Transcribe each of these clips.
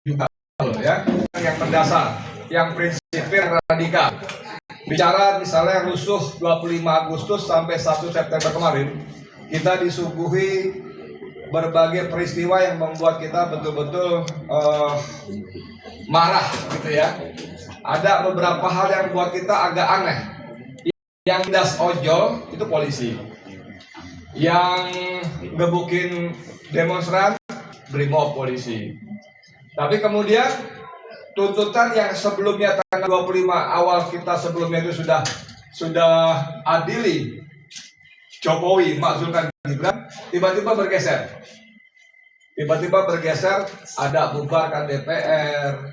juga ya, yang mendasar, yang prinsipil, yang radikal. Bicara misalnya rusuh 25 Agustus sampai 1 September kemarin, kita disuguhi berbagai peristiwa yang membuat kita betul-betul marah gitu ya. Ada beberapa hal yang buat kita agak aneh. Yang das ojol itu polisi, yang gebukin demonstran brimob polisi. Tapi kemudian tuntutan yang sebelumnya tanggal 25 awal kita sebelumnya itu sudah adili Jokowi makzulkan Gibran, tiba-tiba bergeser. Ada bubarkan DPR,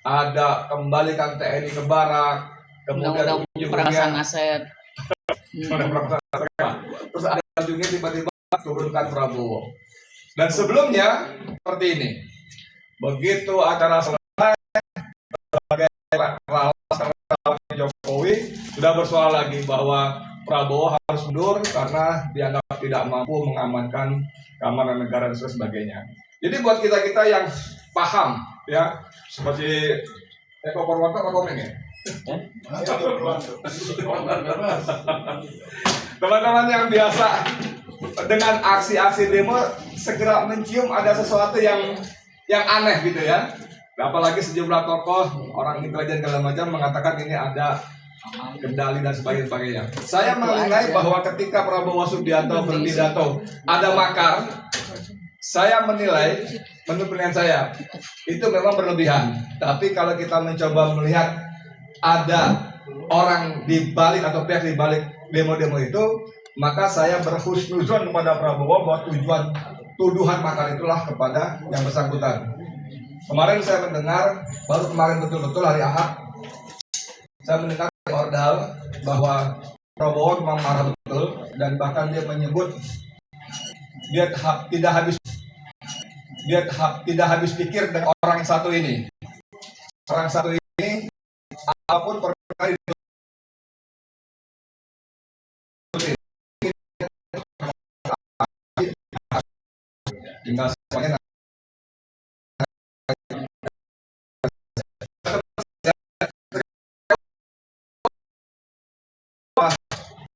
ada kembalikan TNI ke barak, kemudian perampasan aset. Terus ada ujungnya tiba-tiba turunkan Prabowo. Dan sebelumnya seperti ini. Begitu acara selesai, sebagai relawan Jokowi sudah bersuara lagi bahwa Prabowo harus mundur karena dianggap tidak mampu mengamankan keamanan negara dan sebagainya. Jadi buat kita yang paham ya, seperti Eko Purwanto apa komen ya? Teman-teman yang biasa dengan aksi-aksi demo segera mencium ada sesuatu yang aneh gitu ya. Apalagi sejumlah tokoh orang intelijen segala macam mengatakan ini ada kendali dan sebagainya. Saya menilai bahwa ketika Prabowo Subianto berpidato ada makar, saya menilai menurut penilaian saya itu memang berlebihan. Tapi kalau kita mencoba melihat ada orang di balik atau pihak di balik demo-demo itu, maka saya berhusnuzon kepada Prabowo bahwa tuduhan makar itulah kepada yang bersangkutan. Kemarin saya mendengar, baru kemarin betul-betul hari Ahad, saya mendengar ordal bahwa Prabowo memang marah betul dan bahkan dia menyebut dia tidak habis pikir dengan orang yang satu ini. Orang satu ini apapun perkara tinggal semuanya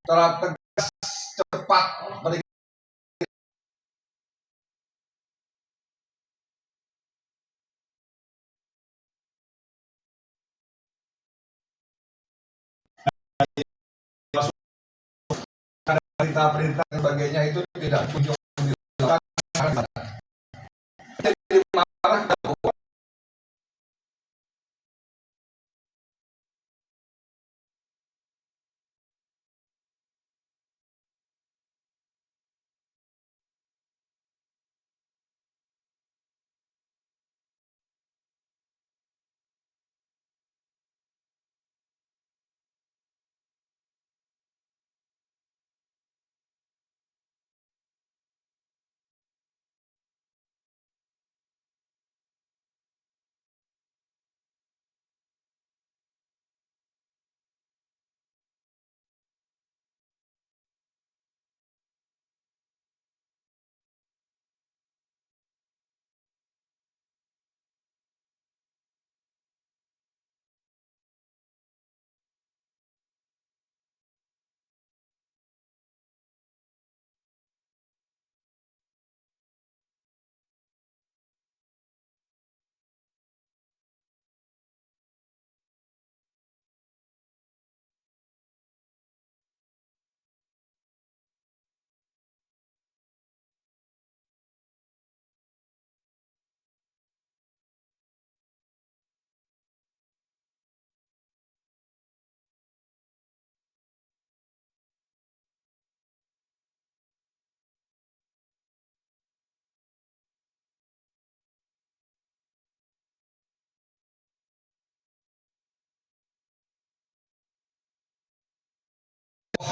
secara tegas cepat perintah sebagainya itu tidak kunjung dilakukan. Jadi marah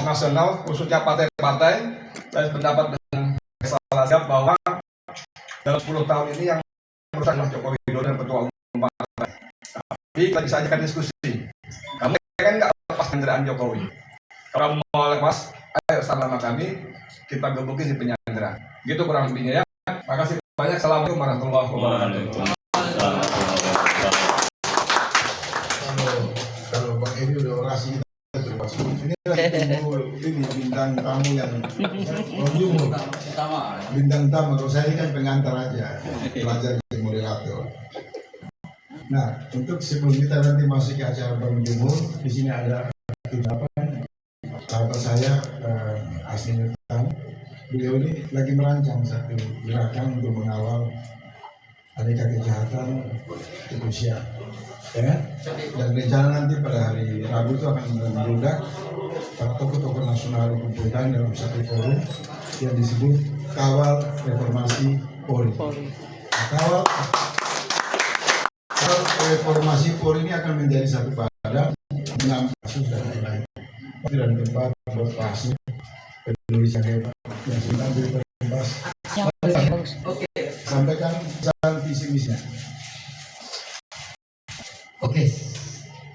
nasional khususnya partai-partai dan pendapat dengan salah siap bahwa dalam 10 tahun ini yang merusak Jokowi Widodo dan ketua umum partai. Tapi kita bisa ajakan diskusi. Kamu kan nggak lepas penyanderaan Jokowi. Kalau mau lepas, ayo sama kami kita gebukin si penyandera. Gitu kurang lebihnya ya. Makasih banyak. Assalamualaikum warahmatullahi wabarakatuh. ini udah orasi kita termasuk. Ini lagi tunggu ini bintang tamu yang menjumur. Bintang tamu, kalau saya ini kan pengantar aja, pelajar jadi moderator. Nah, untuk sebelum kita nanti masuk ke acara menjumur, di sini ada ucapan sahabat saya Asni Nurtan. Beliau ini lagi merancang satu gerakan untuk mengawal aneka kejahatan di Rusia. Ya, dan rencana nanti pada hari Rabu itu akan membludak para tokoh-tokoh nasional dikumpulkan dalam satu forum yang disebut Kawal Reformasi Polri. Kawal Reformasi Polri ini akan menjadi satu badan 6 kasus dan lain-lain. Dan tempat buat bahasnya penulis yang hebat yang sudah bebas. Sampaikan pesan visi misinya. Oke,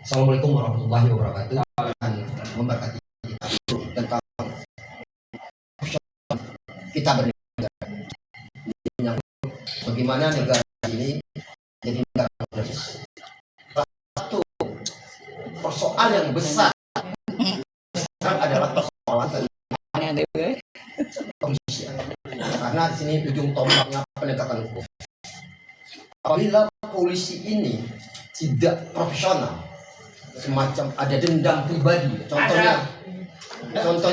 Assalamualaikum warahmatullahi wabarakatuh. Dan memberkati kita tentang kita bernegara. Bagaimana negara ini jadi negara progres. Satu persoalan yang besar sekarang adalah persoalan kepolisian. Karena di sini ujung tombaknya penegakan hukum. Apabila polisi ini tidak profesional, semacam ada dendam pribadi, contohnya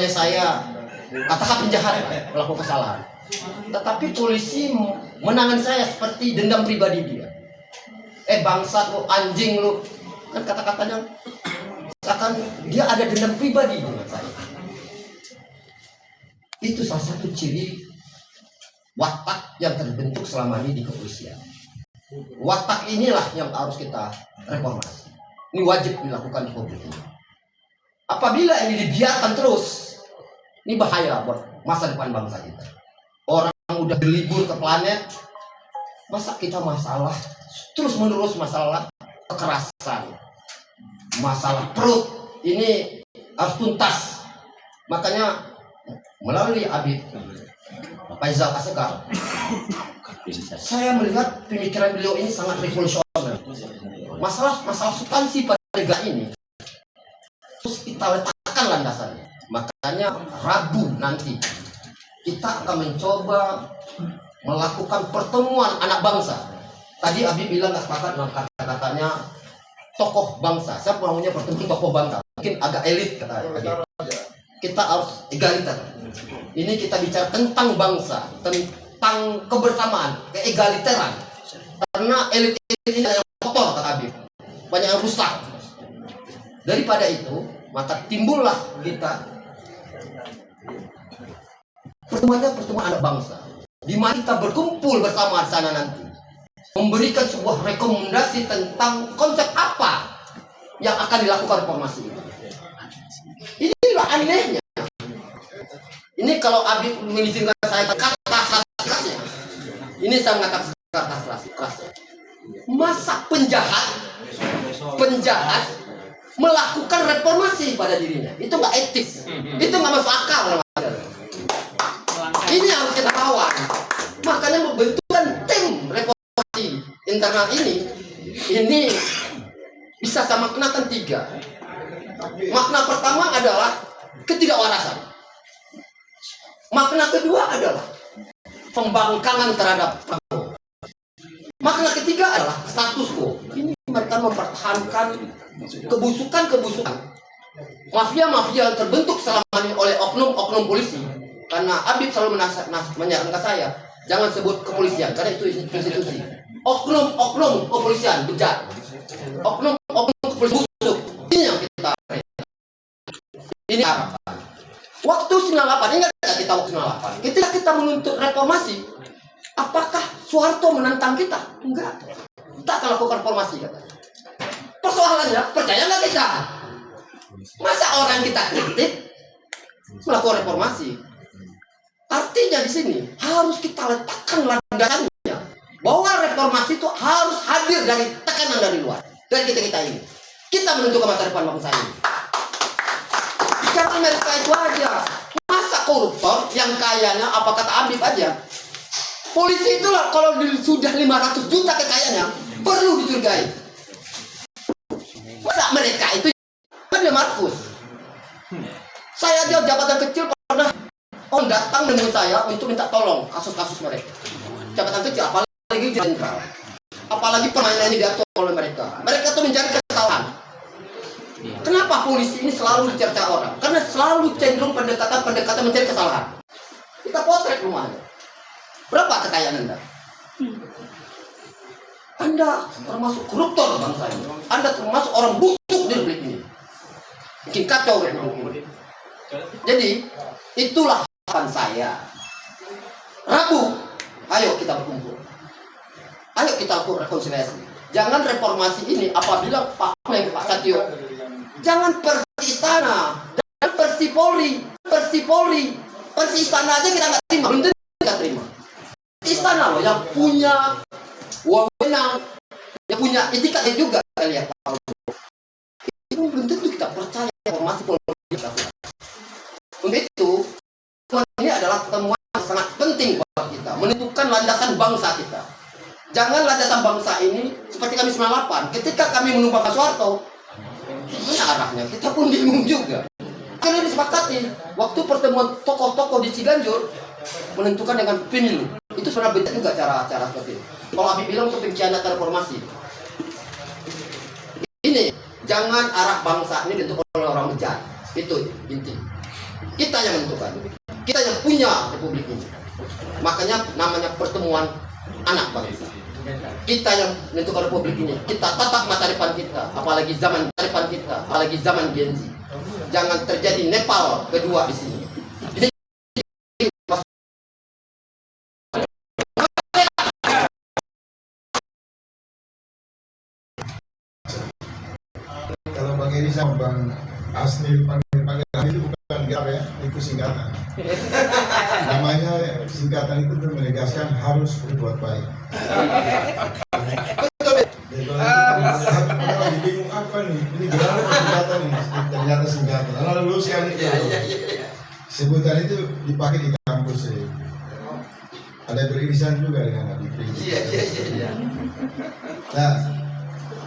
saya katakan penjahat melakukan kesalahan, tetapi polisi menangani saya seperti dendam pribadi dia. Bangsat lu, anjing lu, kan kata-katanya akan dia ada dendam pribadi dengan saya. Itu salah satu ciri watak yang terbentuk selama ini di kepolisian. Watak inilah yang harus kita reformasi. Ini wajib dilakukan di publik ini. Apabila ini dibiarkan terus, ini bahaya buat masa depan bangsa kita. Orang udah berlibur ke planet, masa kita masalah terus menerus masalah kekerasan, masalah perut ini harus tuntas. Makanya melalui Habib Faisal Asegaf, saya melihat pemikiran beliau ini sangat revolusioner. Masalah substansi pada negara ini terus kita letakkan landasannya. Makanya Rabu nanti kita akan mencoba melakukan pertemuan anak bangsa. Tadi Habib bilang nggak sepakat dengan kata-katanya tokoh bangsa. Saya maunya pertemuan tokoh bangsa. Mungkin agak elit kata Habib. Kita harus egaliter. Ini kita bicara tentang bangsa, tentang kebersamaan, keegaliteran. Karena elit ini yang kotor kata Habib, banyak yang rusak. Daripada itu, maka timbullah kita pertemuan anak bangsa, di mana kita berkumpul bersama di sana nanti, memberikan sebuah rekomendasi tentang konsep apa yang akan dilakukan reformasi ini. Inilah anehnya. Ini kalau Habib mengizinkan saya kata keras-kerasnya, ini saya mengatakan keras-kerasnya. Masa penjahat melakukan reformasi pada dirinya, itu nggak etis, itu nggak masuk akal. Ini harus kita lawan. Makanya membentukkan tim reformasi internal ini bisa saya maknakan 3. Makna pertama adalah ketidakwarasan. Makna kedua adalah pembangkangan terhadap Prabowo. Makna ketiga adalah status quo. Ini mereka mempertahankan kebusukan mafia-mafia yang terbentuk selama ini oleh oknum-oknum polisi. Karena Habib selalu menyarankan saya, jangan sebut kepolisian karena itu institusi. Oknum-oknum kepolisian bejat, oknum-oknum kepolisian busuk. Ini yang kita ini harapan. Waktu 98, ingat nggak kita waktu 98? Ketika kita menuntut reformasi, apakah Soeharto menantang kita? Enggak. Kita akan lakukan reformasi katanya. Persoalannya, percaya nggak kita? Masa orang kita kritik melakukan reformasi? Artinya di sini harus kita letakkan landasannya bahwa reformasi itu harus hadir dari tekanan dari luar, dari kita ini. Kita menentukan masa depan bangsa ini. Jangan mereka itu aja. Masa koruptor yang kayanya apa kata Habib aja. Polisi itulah kalau sudah 500 juta kekayaannya perlu dicurigai. Masa mereka itu Markus. Saya dia jabatan kecil pernah orang datang menemui saya untuk minta tolong kasus-kasus mereka. Jabatan kecil, apalagi jenderal, apalagi permainan ini diatur oleh mereka. Mereka tuh mencari kesalahan. Kenapa polisi ini selalu dicerca orang? Karena selalu cenderung pendekatan mencari kesalahan. Kita potret rumahnya. Berapa kekayaan Anda? Anda termasuk koruptor bangsa ini. Anda termasuk orang busuk di republik ini. Bikin kacau republik ini. Jadi itulah harapan saya. Rabu, ayo kita berkumpul. Ayo kita lakukan rekonsiliasi. Jangan reformasi ini apabila Pak Satio, jangan Persi Istana, jangan Persi Polri, Persi Istana aja kita nggak terima, belum tentu kita terima. Istana loh yang punya wewenang, yang punya etikanya juga kita lihat. Itu belum tentu kita percaya reformasi Polri. Untuk itu, ini adalah pertemuan yang sangat penting buat kita, menentukan landasan bangsa kita. Jangan landasan bangsa ini seperti kami 98, ketika kami menumpang Pak Soeharto, mana arahnya? Kita pun bingung juga. Karena disepakati, waktu pertemuan tokoh-tokoh di Ciganjur menentukan dengan pemilu. Itu sebenarnya beda juga cara seperti itu. Kalau Abi bilang itu pengkhianatan reformasi. Ini, jangan arah bangsa ini ditentukan oleh orang bejat. Itu inti. Kita yang menentukan. Kita yang punya republik ini. Makanya namanya pertemuan anak bangsa. Kita yang menentukan republik ini. Kita tatap masa depan kita. Apalagi zaman depan kita. Apalagi zaman Gen Z. Jangan terjadi Nepal kedua di sini. Kalau Bang Edi sama Bang Asni panggil itu bukan GAR ya, itu singkatan. Namanya singkatan itu menegaskan harus berbuat baik. Jadi kalau lagi bingung apa nih, ini GAR singkatan nih, ternyata singkatan. Lalu lulus kan itu. Sebutan itu dipakai di kampus ya. Ada beririsan juga dengan Habib. Nah,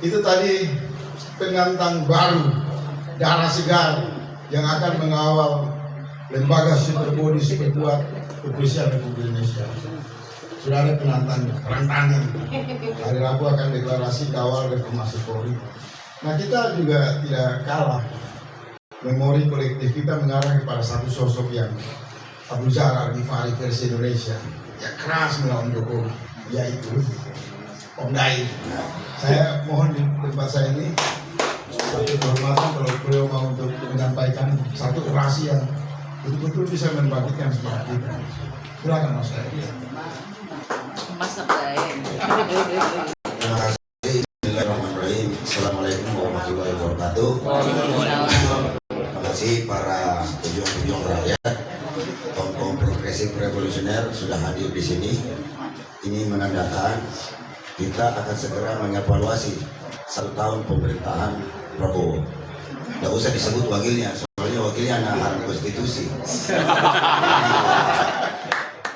itu tadi penantang baru, darah segar yang akan mengawal lembaga super body super kuat kepolisian Republik Indonesia. Sudah ada penantang rentangan. Hari Rabu akan deklarasi kawal reformasi Polri. Nah, kita juga tidak kalah. Memori kolektif kita mengarah kepada satu sosok yang Abu Zahra Al-Ghifari versi Indonesia, yang keras melawan Jokowi, yaitu Om Dai. Saya mohon di tempat saya ini satu kehormatan kalau beliau mau untuk menyampaikan satu orasi yang betul-betul bisa membangkitkan semangat kita. Silakan Mas Dai. Mas Dai. Terima kasih. Bismillahirrahmanirrahim. Assalamualaikum warahmatullahi wabarakatuh. Terima kasih para pejuang-pejuang rakyat, kaum progresif revolusioner sudah hadir di sini. Ini menandakan kita akan segera mengevaluasi 1 tahun pemerintahan Prabowo. Tidak usah disebut wakilnya, soalnya wakilnya anak konstitusi.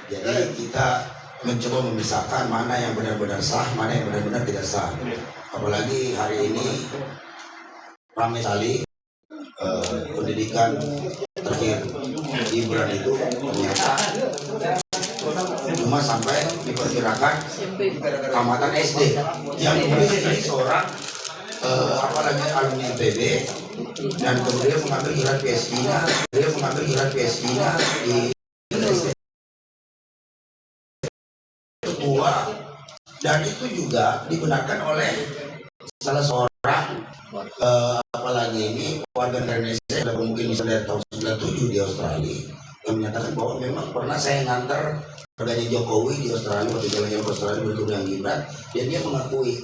Jadi kita mencoba memisahkan mana yang benar-benar sah, mana yang benar-benar tidak sah. Apalagi hari ini ramai sekali pendidikan terakhir Gibran itu ternyata cuma sampai diperkirakan tamatan SD. Yang nulis ini seorang apalagi alumni IPB dan kemudian mengambil gelar PhD-nya, di sebuah, dan itu juga dibenarkan oleh salah seorang apalagi ini warga Indonesia yang mungkin dari tahun 97 di Australia yang menyatakan bahwa memang pernah saya ngantar keluarganya Jokowi di Australia waktu jalan-jalan ke Australia bertemu dengan Gibran, dan dia mengakui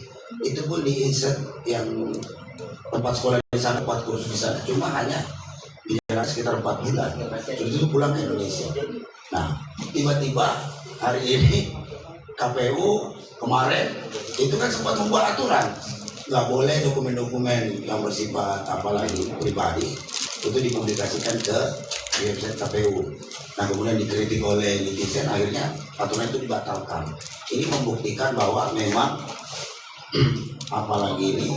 itu pun di insert yang tempat sekolah di sana, 4 kursus di sana, cuma hanya di jalan sekitar 4 bulan, itu pulang ke Indonesia. Nah, tiba-tiba hari ini KPU kemarin itu kan sempat membuat aturan nggak boleh dokumen-dokumen yang bersifat apalagi pribadi itu dipublikasikan ke website KPU. Nah, kemudian dikritik oleh netizen, akhirnya aturan itu dibatalkan. Ini membuktikan bahwa memang apalagi ini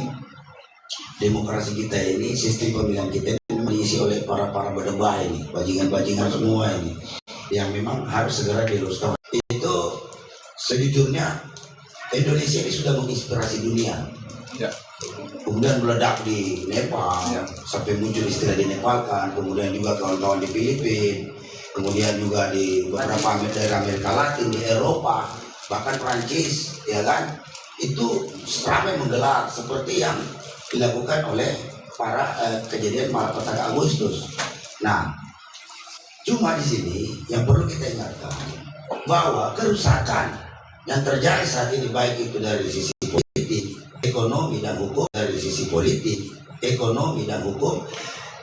demokrasi kita ini, sistem pemilihan kita ini memang diisi oleh para berdebah ini, bajingan-bajingan semua ini, yang memang harus segera diluruskan. Itu sejujurnya Indonesia ini sudah menginspirasi dunia. Ya. Kemudian meledak di Nepal, sampai muncul istilah di Nepal kan, kemudian juga kawan-kawan di Filipina, kemudian juga di beberapa daerah Amerika Latin, di Eropa, bahkan Prancis, ya kan, itu ramai menggelar seperti yang dilakukan oleh para kejadian malapetaka Agustus. Nah, cuma di sini yang perlu kita ingatkan bahwa kerusakan yang terjadi saat ini, baik itu dari sisi politik, ekonomi dan hukum, dari sisi politik, ekonomi dan hukum,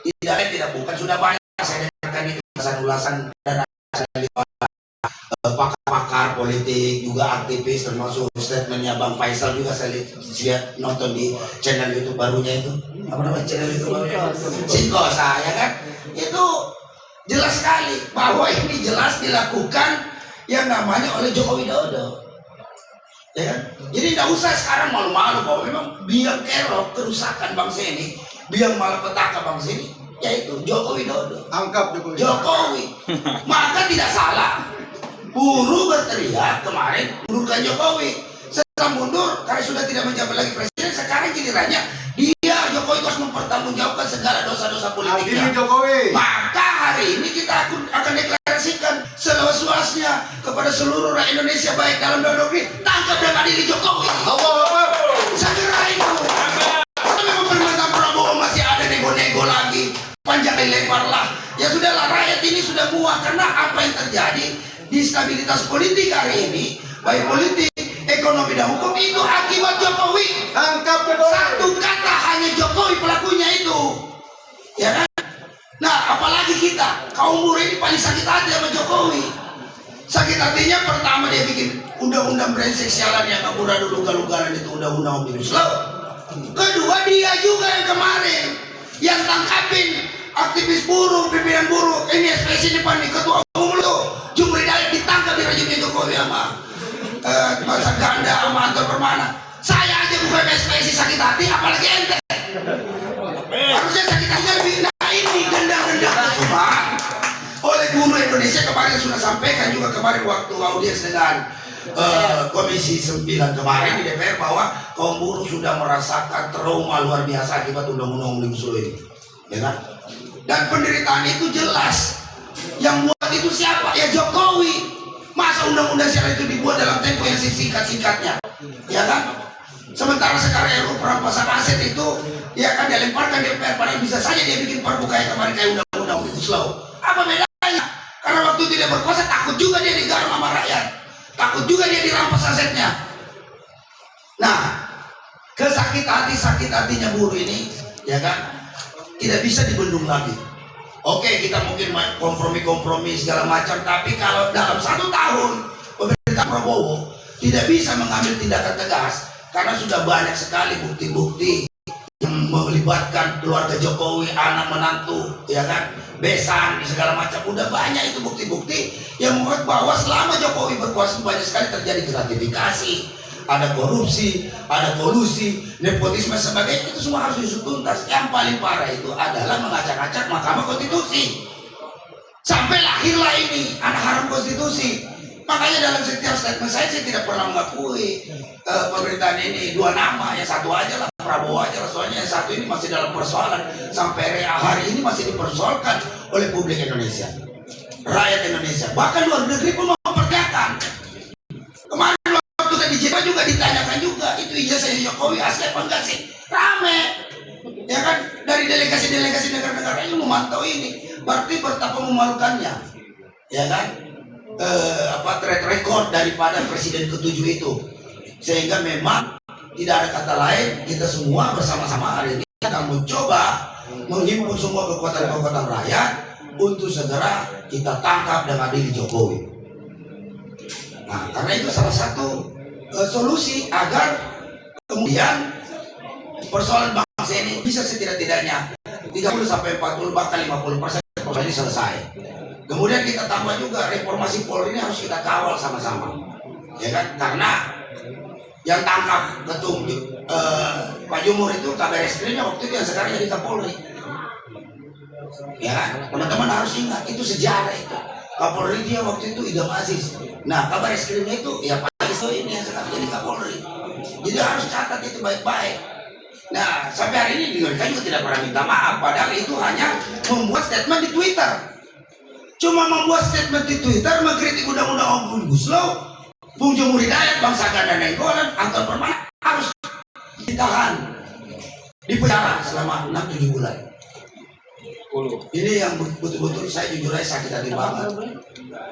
tidak bukan sudah banyak saya dengarkan itu ulasan dan pakar politik, juga aktivis, termasuk statementnya Bang Faisal juga saya lihat nonton di channel YouTube barunya itu, apa namanya channel YouTube barunya? Sinkos, ya kan? Itu jelas sekali bahwa ini jelas dilakukan yang namanya oleh Joko Widodo, ya kan? Jadi tidak usah sekarang malu-malu bahwa memang biang kerok kerusakan bangsa ini, biang malapetaka bangsa ini, yaitu Joko Widodo. Angkap Jokowi. Maka tidak salah buruh berteriak kemarin mundurkan Jokowi. Setelah mundur karena sudah tidak menjabat lagi presiden, sekarang gilirannya dia Jokowi harus mempertanggungjawabkan segala dosa-dosa politiknya. Jokowi. Maka hari ini kita akan deklarasikan seluas-luasnya kepada seluruh rakyat Indonesia, baik dalam dan luar negeri, tangkap dan adili Jokowi. Segera itu. Kalau memang pemerintahan Prabowo masih ada nego-nego lagi, panjang lebarlah. Ya sudahlah, rakyat ini sudah muak karena apa yang terjadi di stabilitas politik hari ini, baik politik, ekonomi dan hukum, itu akibat Jokowi. Angkap Jokowi. Satu kata, hanya Jokowi pelakunya itu, ya kan? Nah, apalagi kita kaum buruh ini paling sakit hati sama Jokowi. Sakit hatinya pertama dia bikin undang-undang brengsek sialan yang amburadul ugal-ugalan itu, undang-undang Omnibus Law. Kedua, dia juga yang kemarin yang tangkapin aktivis buruh, pimpinan buruh, ini SPSI depan nih, ketua umum lu Jumri Dayak ditangkap di rejimnya Jokowi sama masa ganda sama Anton Permana. Saya aja bukan SPSI sakit hati, apalagi ente. Harusnya sakit hatinya lebih. Nah, ini gendang-gendang kesumaan oleh buruh Indonesia. Kemarin sudah sampaikan juga kemarin waktu audiens dengan Komisi 9 kemarin di DPR, bahwa kaum buruh sudah merasakan trauma luar biasa akibat undang-undang Omnibus Law ini, ya kan? Dan penderitaan itu jelas. Yang buat itu siapa? Ya Jokowi. Masa undang-undang siaran itu dibuat dalam tempo yang singkat-singkatnya, ya kan? Sementara sekarang RUU perampasan aset itu, ya kan, dilemparkan di DPR, padahal bisa saja dia bikin perpu kayak kemarin kayak undang-undang Omnibus Law. Apa bedanya? Karena waktu tidak berkuasa takut juga dia digarung sama rakyat, takut juga dia dirampas asetnya. Nah, sakit hatinya buruh ini, ya kan, tidak bisa dibendung lagi. Oke, kita mungkin kompromi segala macam, tapi kalau dalam 1 tahun pemerintah Prabowo tidak bisa mengambil tindakan tegas, karena sudah banyak sekali bukti-bukti yang melibatkan keluarga Jokowi, anak menantu, ya kan, besan segala macam, udah banyak itu bukti-bukti yang membuat bahwa selama Jokowi berkuasa banyak sekali terjadi gratifikasi, ada korupsi, ada kolusi, nepotisme sebagainya, itu semua harus diusut tuntas. Yang paling parah itu adalah mengacak-acak Mahkamah Konstitusi. Sampai lahirlah ini anak haram konstitusi. Makanya dalam setiap statement saya tidak pernah mengakui pemerintahan ini 2 nama, yang satu aja lah, Prabowo aja lah, soalnya yang satu ini masih dalam persoalan sampai hari ini masih dipersoalkan oleh publik Indonesia, rakyat Indonesia, bahkan luar negeri pun mempertanyakan. Kemarin di Jeddah juga ditanyakan juga, itu ijazahnya Jokowi asli apa enggak sih? Rame, ya kan, dari delegasi-delegasi negara-negara ini memantau ini, berarti betapa memalukannya, ya kan, track record daripada presiden ke-7 itu, sehingga memang tidak ada kata lain, kita semua bersama-sama hari ini akan mencoba menghimpun semua kekuatan-kekuatan rakyat untuk segera kita tangkap dan adili Jokowi. Nah, karena itu salah satu solusi agar kemudian persoalan bangsa ini bisa setidak-tidaknya 30-40 bahkan 50% persoalan ini selesai. Kemudian kita tambah juga reformasi Polri ini harus kita kawal sama-sama, ya kan? Karena yang tangkap ketum Pak Jumur itu kabar eskrimnya waktu itu yang sekarang jadi Kapolri. Ya kan? Teman-teman harus ingat itu sejarah itu. Kapolri dia waktu itu Idam Aziz. Nah, kabar eskrimnya itu ya Pak Iso ini yang sekarang jadi Kapolri. Jadi harus catat itu baik-baik. Nah, sampai hari ini mereka juga tidak pernah minta maaf, padahal itu hanya membuat statement di Twitter. Cuma membuat statement di Twitter mengkritik undang-undang Omnibus Law, Bung Jumur Hidayat, Bang Sagan dan Nainggolan, Anton Permana harus ditahan di penjara selama 6-7 bulan. Ini yang betul-betul saya jujur aja sakit hati banget.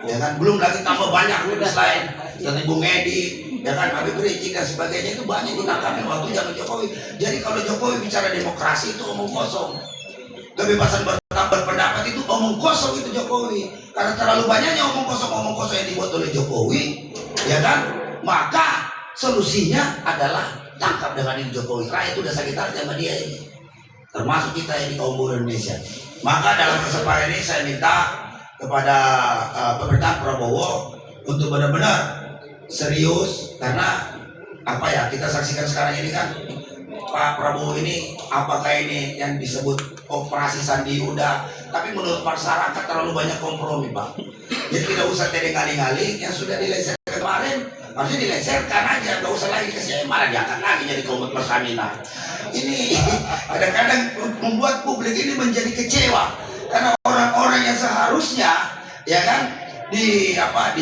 Ya kan, belum lagi tambah banyak tulis lain seperti Bung Edi, ya kan, Habib Rizik dan sebagainya itu banyak ditangkapin waktu zaman Jokowi. Jadi kalau Jokowi bicara demokrasi itu omong kosong. Kebebasan berpendapat itu omong kosong itu Jokowi. Karena terlalu banyaknya omong kosong yang dibuat oleh Jokowi, ya kan? Maka solusinya adalah tangkap dengan ini Jokowi. Rakyat udah sakit hati sama dia ini. Termasuk kita yang di kaum buruh Indonesia. Maka dalam kesempatan ini saya minta kepada pemerintahan Prabowo untuk benar-benar serius, karena apa ya kita saksikan sekarang ini kan Pak Prabowo ini apakah ini yang disebut operasi Sandi Uda, tapi menurut masyarakat terlalu banyak kompromi Pak. Jadi tidak usah tedeng-aling-aling yang sudah dileserkan kemarin, harusnya dileserkan aja, nggak usah lagi kesini, malah diangkat lagi jadi komut Pertamina. Ini kadang-kadang membuat publik ini menjadi kecewa karena orang-orang yang seharusnya ya kan dijauhkan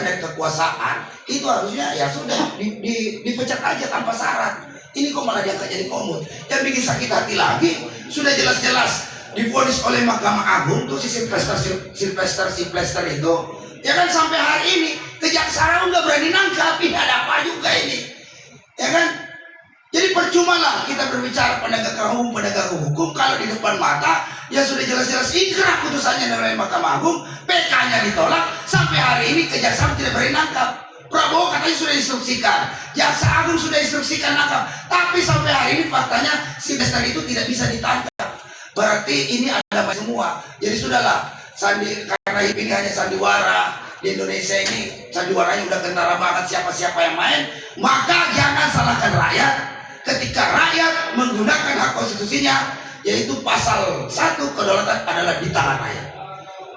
dari kekuasaan itu harusnya ya sudah dipecat aja tanpa syarat. Ini kok malah diangkat jadi komut. Yang bikin sakit hati lagi sudah jelas-jelas divonis oleh Mahkamah Agung tuh si Sylvester itu ya kan, sampai hari ini kejaksaan nggak berani nangkap. Ini ada apa juga ini ya kan. Jadi percuma lah kita berbicara penegakan hukum kalau di depan mata ya sudah jelas-jelas inkrah putusannya dari Mahkamah Agung, PK-nya ditolak, sampai hari ini kejaksaan tidak berani nangkap. Prabowo katanya sudah instruksikan, Jaksa Agung sudah instruksikan nangkap, tapi sampai hari ini faktanya si Sylvester itu tidak bisa ditangkap. Berarti ini ada semua. Jadi sudahlah, karena ini hanya sandiwara di Indonesia ini, sandiwaranya udah kentara banget siapa-siapa yang main, maka jangan salahkan rakyat. Ketika rakyat menggunakan hak konstitusinya, yaitu pasal 1 kedaulatan adalah di tangan rakyat.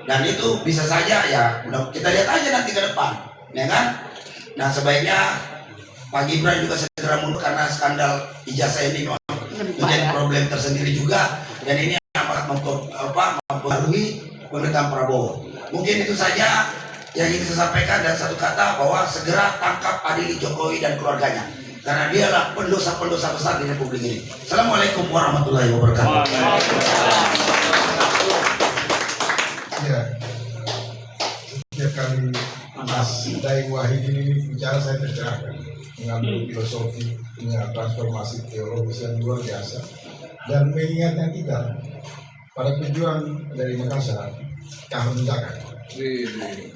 Dan itu bisa saja ya, udah kita lihat aja nanti ke depan, ya kan? Nah sebaiknya Pak Gibran juga segera mundur karena skandal ijazah ini menjadi problem tersendiri juga, dan ini amat mempengaruhi pemerintahan Prabowo. Mungkin itu saja yang ingin saya sampaikan, dan satu kata bahwa segera tangkap adili Jokowi dan keluarganya. Karena dialah pendosa-pendosa besar di Republik ini. Assalamualaikum warahmatullahi wabarakatuh. Ya, setiap kali Mas Daeng Wahid ini bicara saya tercerahkan, mengambil filosofi, punya transformasi teologis yang luar biasa, dan mengingatkan kita pada tujuan dari Makassar, Kahun Menjaga.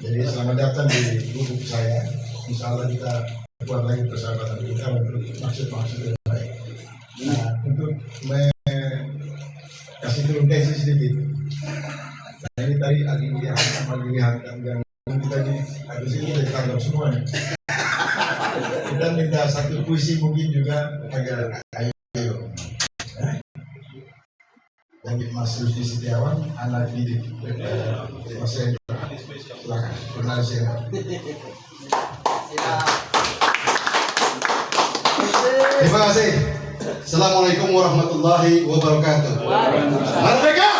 Jadi selamat datang di lubuk saya. Insya Allah kita buat lagi persahabatan kita untuk maksud-maksud yang baik. Nah, untuk kasih turun tesis sedikit. Nah, ini tadi dilihat yang kita ini habis ini kita tangkap semuanya. Kita minta satu puisi mungkin juga agar ayo. Yang Mas Rusdi Setiawan, anak didik Mas Hendra. Silakan, benar saya. Terima kasih. Assalamualaikum warahmatullahi wabarakatuh. Merdeka!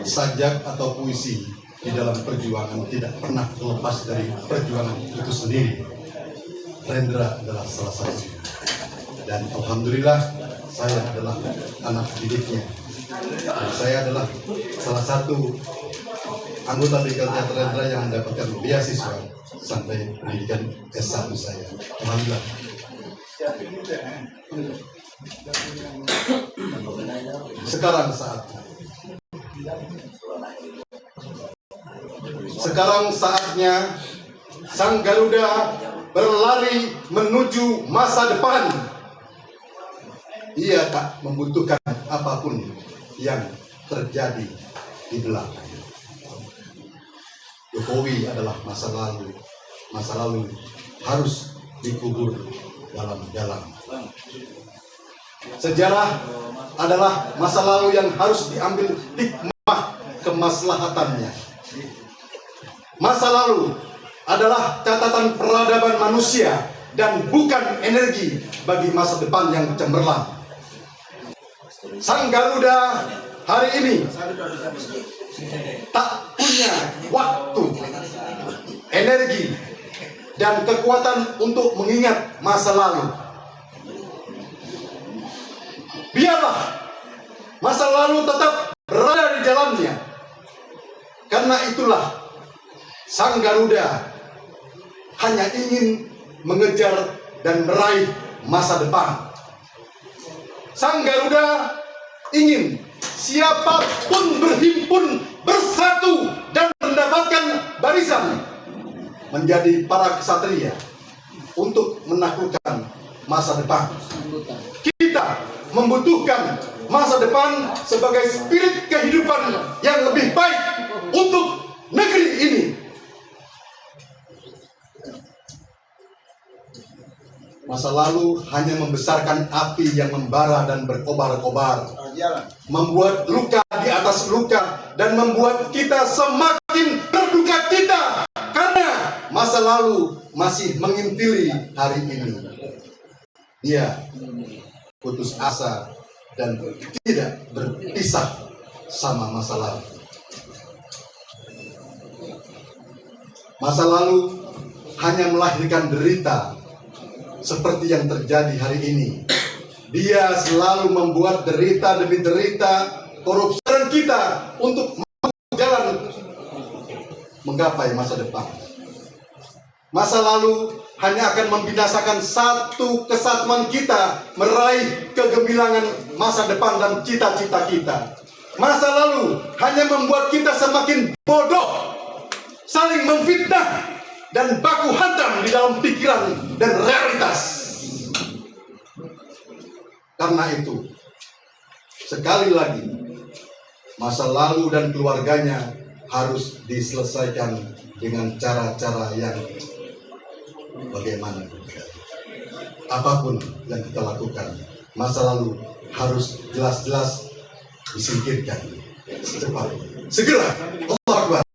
Sajak atau puisi di dalam perjuangan tidak pernah terlepas dari perjuangan itu sendiri. Rendra adalah salah satu. Dan alhamdulillah saya adalah anak didiknya. Dan saya adalah salah satu anggota BKT Rendra yang mendapatkan beasiswa sampai pendidikan S1 saya. Alhamdulillah. Sekarang saatnya Sang Garuda berlari menuju masa depan. Ia tak membutuhkan apapun yang terjadi di belakang. Jokowi adalah masa lalu, masa lalu harus dikubur dalam-dalam. Sejarah adalah masa lalu yang harus diambil hikmah kemaslahatannya. Masa lalu adalah catatan peradaban manusia dan bukan energi bagi masa depan yang cemerlang. Sang Garuda hari ini tak punya waktu, energi, dan kekuatan untuk mengingat masa lalu. Biarlah masa lalu tetap berada di jalannya. Karena itulah Sang Garuda hanya ingin mengejar dan meraih masa depan. Sang Garuda ingin siapapun berhimpun, bersatu, dan mendapatkan barisan menjadi para kesatria untuk menaklukkan masa depan. Kita membutuhkan masa depan sebagai spirit kehidupan yang lebih baik untuk negeri ini. Masa lalu hanya membesarkan api yang membara dan berkobar-kobar, membuat luka di atas luka, dan membuat kita semakin berduka cita karena masa lalu masih mengintili hari ini. Dia putus asa dan tidak berpisah sama masa lalu. Masa lalu hanya melahirkan derita seperti yang terjadi hari ini. Dia selalu membuat derita demi derita korupsi kita untuk jalan menggapai masa depan. Masa lalu hanya akan membinasakan satu kesatuan kita meraih kegemilangan masa depan dan cita-cita kita. Masa lalu hanya membuat kita semakin bodoh, saling memfitnah, dan baku hantam di dalam pikiran dan realitas. Karena itu, sekali lagi, masa lalu dan keluarganya harus diselesaikan dengan cara-cara yang bagaimana. Apapun yang kita lakukan, masa lalu harus jelas-jelas disingkirkan secepatnya. Segera, Allahu Akbar.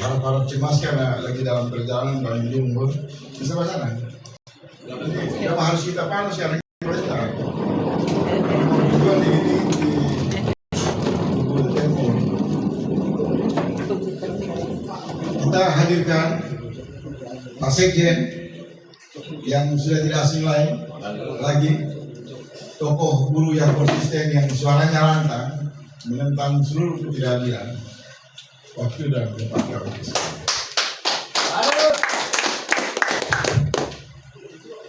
Harap-harap cemas karena lagi dalam perjalanan dari Jumbo bisa sana. Kenapa harus kita panas karena kita perintah? Tujuan di Timur. Kita hadirkan Pak Sekjen yang sudah tidak asing lain lagi, tokoh buruh yang konsisten yang suaranya lantang menentang seluruh ketidakadilan waktu dan tempat kami.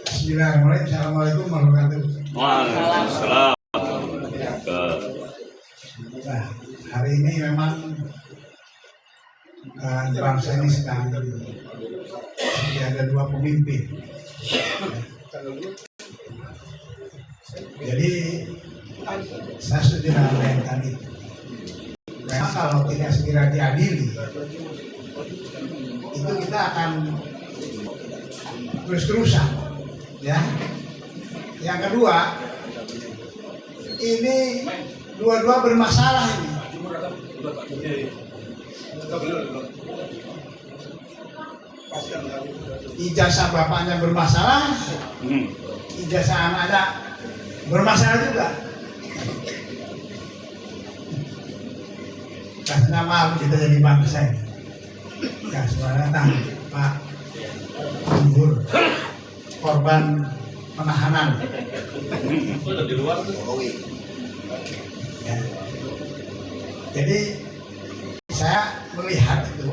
Bismillahirrahmanirrahim. Assalamualaikum warahmatullahi wabarakatuh. Waalaikumsalam. Nah, hari ini memang bangsa ini sedang ada dua pemimpin. Jadi saya setuju dengan yang tadi. Memang kalau tidak segera diadili, itu kita akan terus-terusan, ya. Yang kedua, ini dua-dua bermasalah ini. Ijazah bapaknya bermasalah, ijazah anaknya bermasalah juga. Karena malu kita jadi bangsa ini. Ya, suara datang Pak Gubernur, korban penahanan. Ya. Jadi saya melihat itu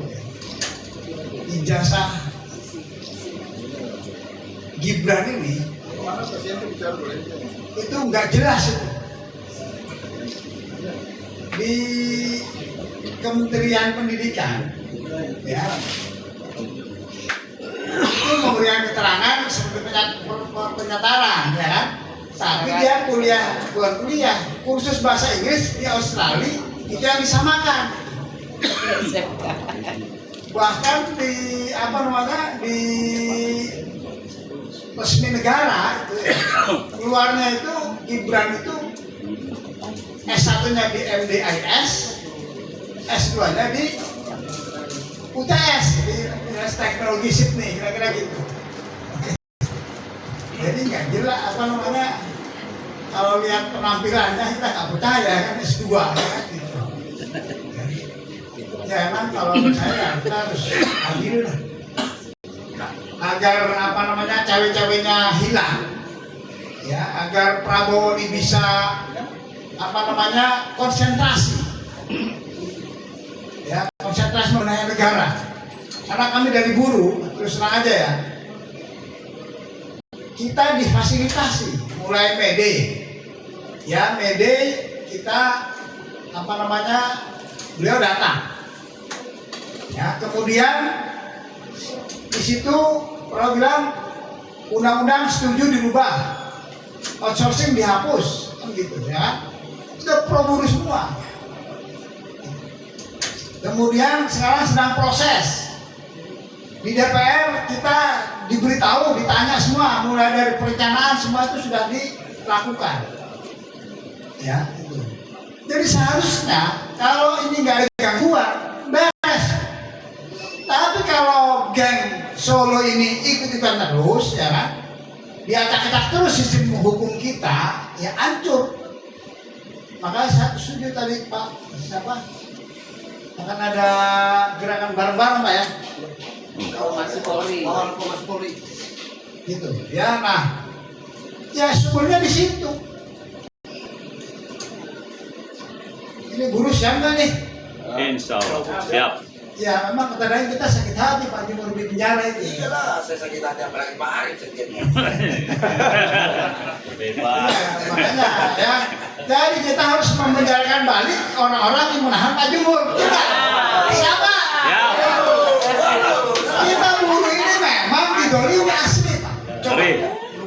ijazah Gibran ini itu nggak jelas itu. Di Kementerian Pendidikan, ya, keterangan seperti penyataran, ya kan? Tapi dia bukan kuliah, kursus bahasa Inggris di Australia itu yang disamakan. Bahkan di di resmi negara itu ya, keluarnya itu Gibran itu S1-nya di MDIS, S2-nya di UTS, di Universitas Teknologi Sydney, kira-kira gitu. Jadi nggak jelas kalau lihat penampilannya kita nggak percaya kan S2 ya kan gitu. Ya emang kalau menurut saya kita harus adil lah. Agar cawe-cawenya hilang, ya agar Prabowo ini bisa konsentrasi, ya konsentrasi mengenai negara. Karena kami dari buruh terus terang aja ya, kita difasilitasi mulai Mede, ya Mede kita beliau datang, ya kemudian di situ kalau bilang undang-undang setuju dirubah, outsourcing dihapus, kan gitu ya. Kita pro buruh semua. Kemudian sekarang sedang proses di DPR, kita diberitahu, ditanya semua, mulai dari perencanaan semua itu sudah dilakukan. Ya, itu. Jadi seharusnya kalau ini nggak ada gangguan, beres. Tapi kalau geng Solo ini ikut-ikutan terus, ya kan, diacak-acak terus sistem hukum kita, ya hancur. Makanya saya setuju tadi Pak, akan ada gerakan bareng-bareng Pak ya. Reformasi Polri. Reformasi Polri. Gitu. Ya, nah, ya sumbernya di situ. Ini buruh siapa nih? Insya Allah. Siap. Ya memang kadang kita sakit hati Pak Jumur di penjara itu. Iyalah, saya sakit hati apalagi Pak Arif sakitnya. Bebas. Ya, makanya ya. Jadi kita harus memenjarakan balik orang-orang yang menahan Pak Jumur. Kita siapa? Ya. Kita buruh ini memang didolimi asli Pak. Coba.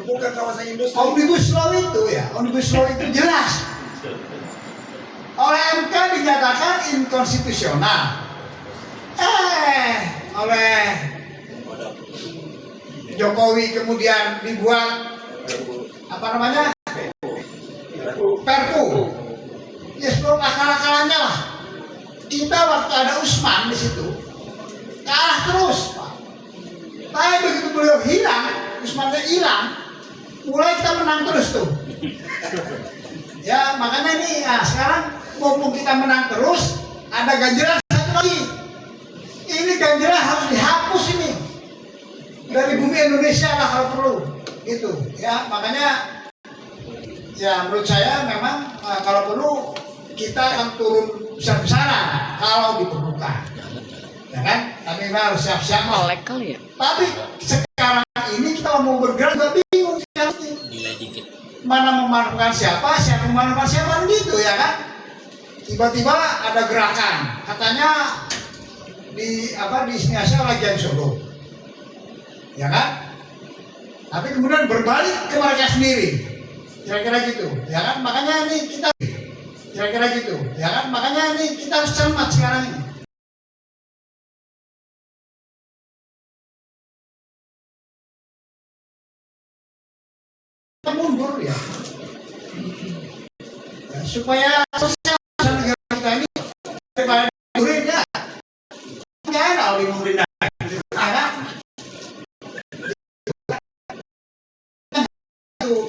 Bukan kawasan industri. Omnibus Law itu ya, Omnibus Law itu jelas. Oleh MK dinyatakan inkonstitusional. Oleh Jokowi kemudian dibuat Perpu. Ya sebelum akal-akalannya lah. Kita waktu ada Usman di situ kalah terus, Pak. Tapi begitu beliau hilang, Usmannya hilang, mulai kita menang terus tuh. Ya makanya ini sekarang mumpung kita menang terus, ada ganjalan satu lagi. Ini ganjalan harus dihapus ini dari bumi Indonesia lah kalau perlu, gitu. Ya makanya, ya menurut saya memang kalau perlu kita akan turun besar-besaran kalau diperlukan, ya kan? Tapi kita harus siap-siap. Melek kali ya. Tapi sekarang ini kita mau bergerak nggak bingung sekarang ini. Mana memanfaatkan siapa memanfaatkan siapa gitu ya kan? Tiba-tiba ada gerakan, katanya di inisiasi oleh Geng Solo, ya kan? Tapi kemudian berbalik ke mereka sendiri, kira-kira gitu, ya kan? Makanya ini kita, kira-kira gitu, ya kan? Makanya ini kita harus cermat sekarang ini. Kita mundur ya, supaya sosial negara kita ini daripada dimundurin ya. Kalau dimundurin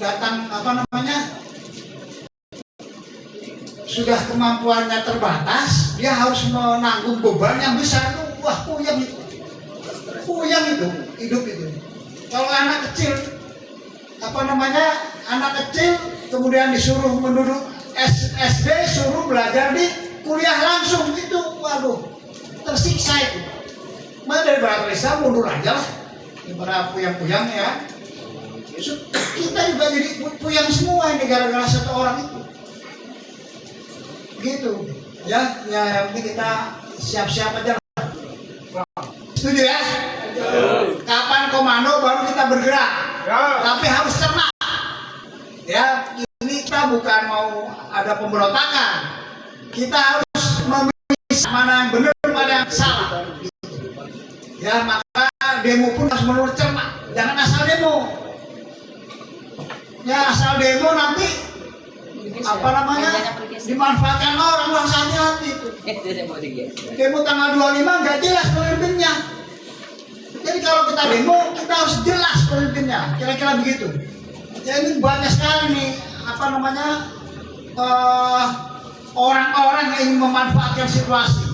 datang sudah kemampuannya terbatas, dia harus menanggung beban yang besar. Wah, puyeng itu hidup itu. Kalau anak kecil anak kecil kemudian disuruh menduduk SD, suruh belajar di kuliah langsung itu, waduh, tersiksa itu. Mana dari Barat Risa mundur aja lah, daripada puyang-puyang ya. Kita juga jadi puyang semua ini gara-gara satu orang itu. Gitu. Ya yang penting kita siap-siap aja. Setuju ya? Kapan komando baru kita kita bergerak, Ya. tapi harus cermat. Ya, ini kita bukan mau ada pemberontakan. Kita harus memilih mana yang benar, mana yang salah. Ya, maka demo pun harus menurut cermat. Jangan asal demo. Ya, asal demo nanti apa namanya dimanfaatkan orang, harus hati-hati itu. Demo tanggal 25 nggak jelas pemimpinnya. Jadi kalau kita demo, kita harus jelas pemimpinnya. Kira-kira begitu. Ya ini banyak sekali nih apa namanya orang-orang yang ingin memanfaatkan situasi.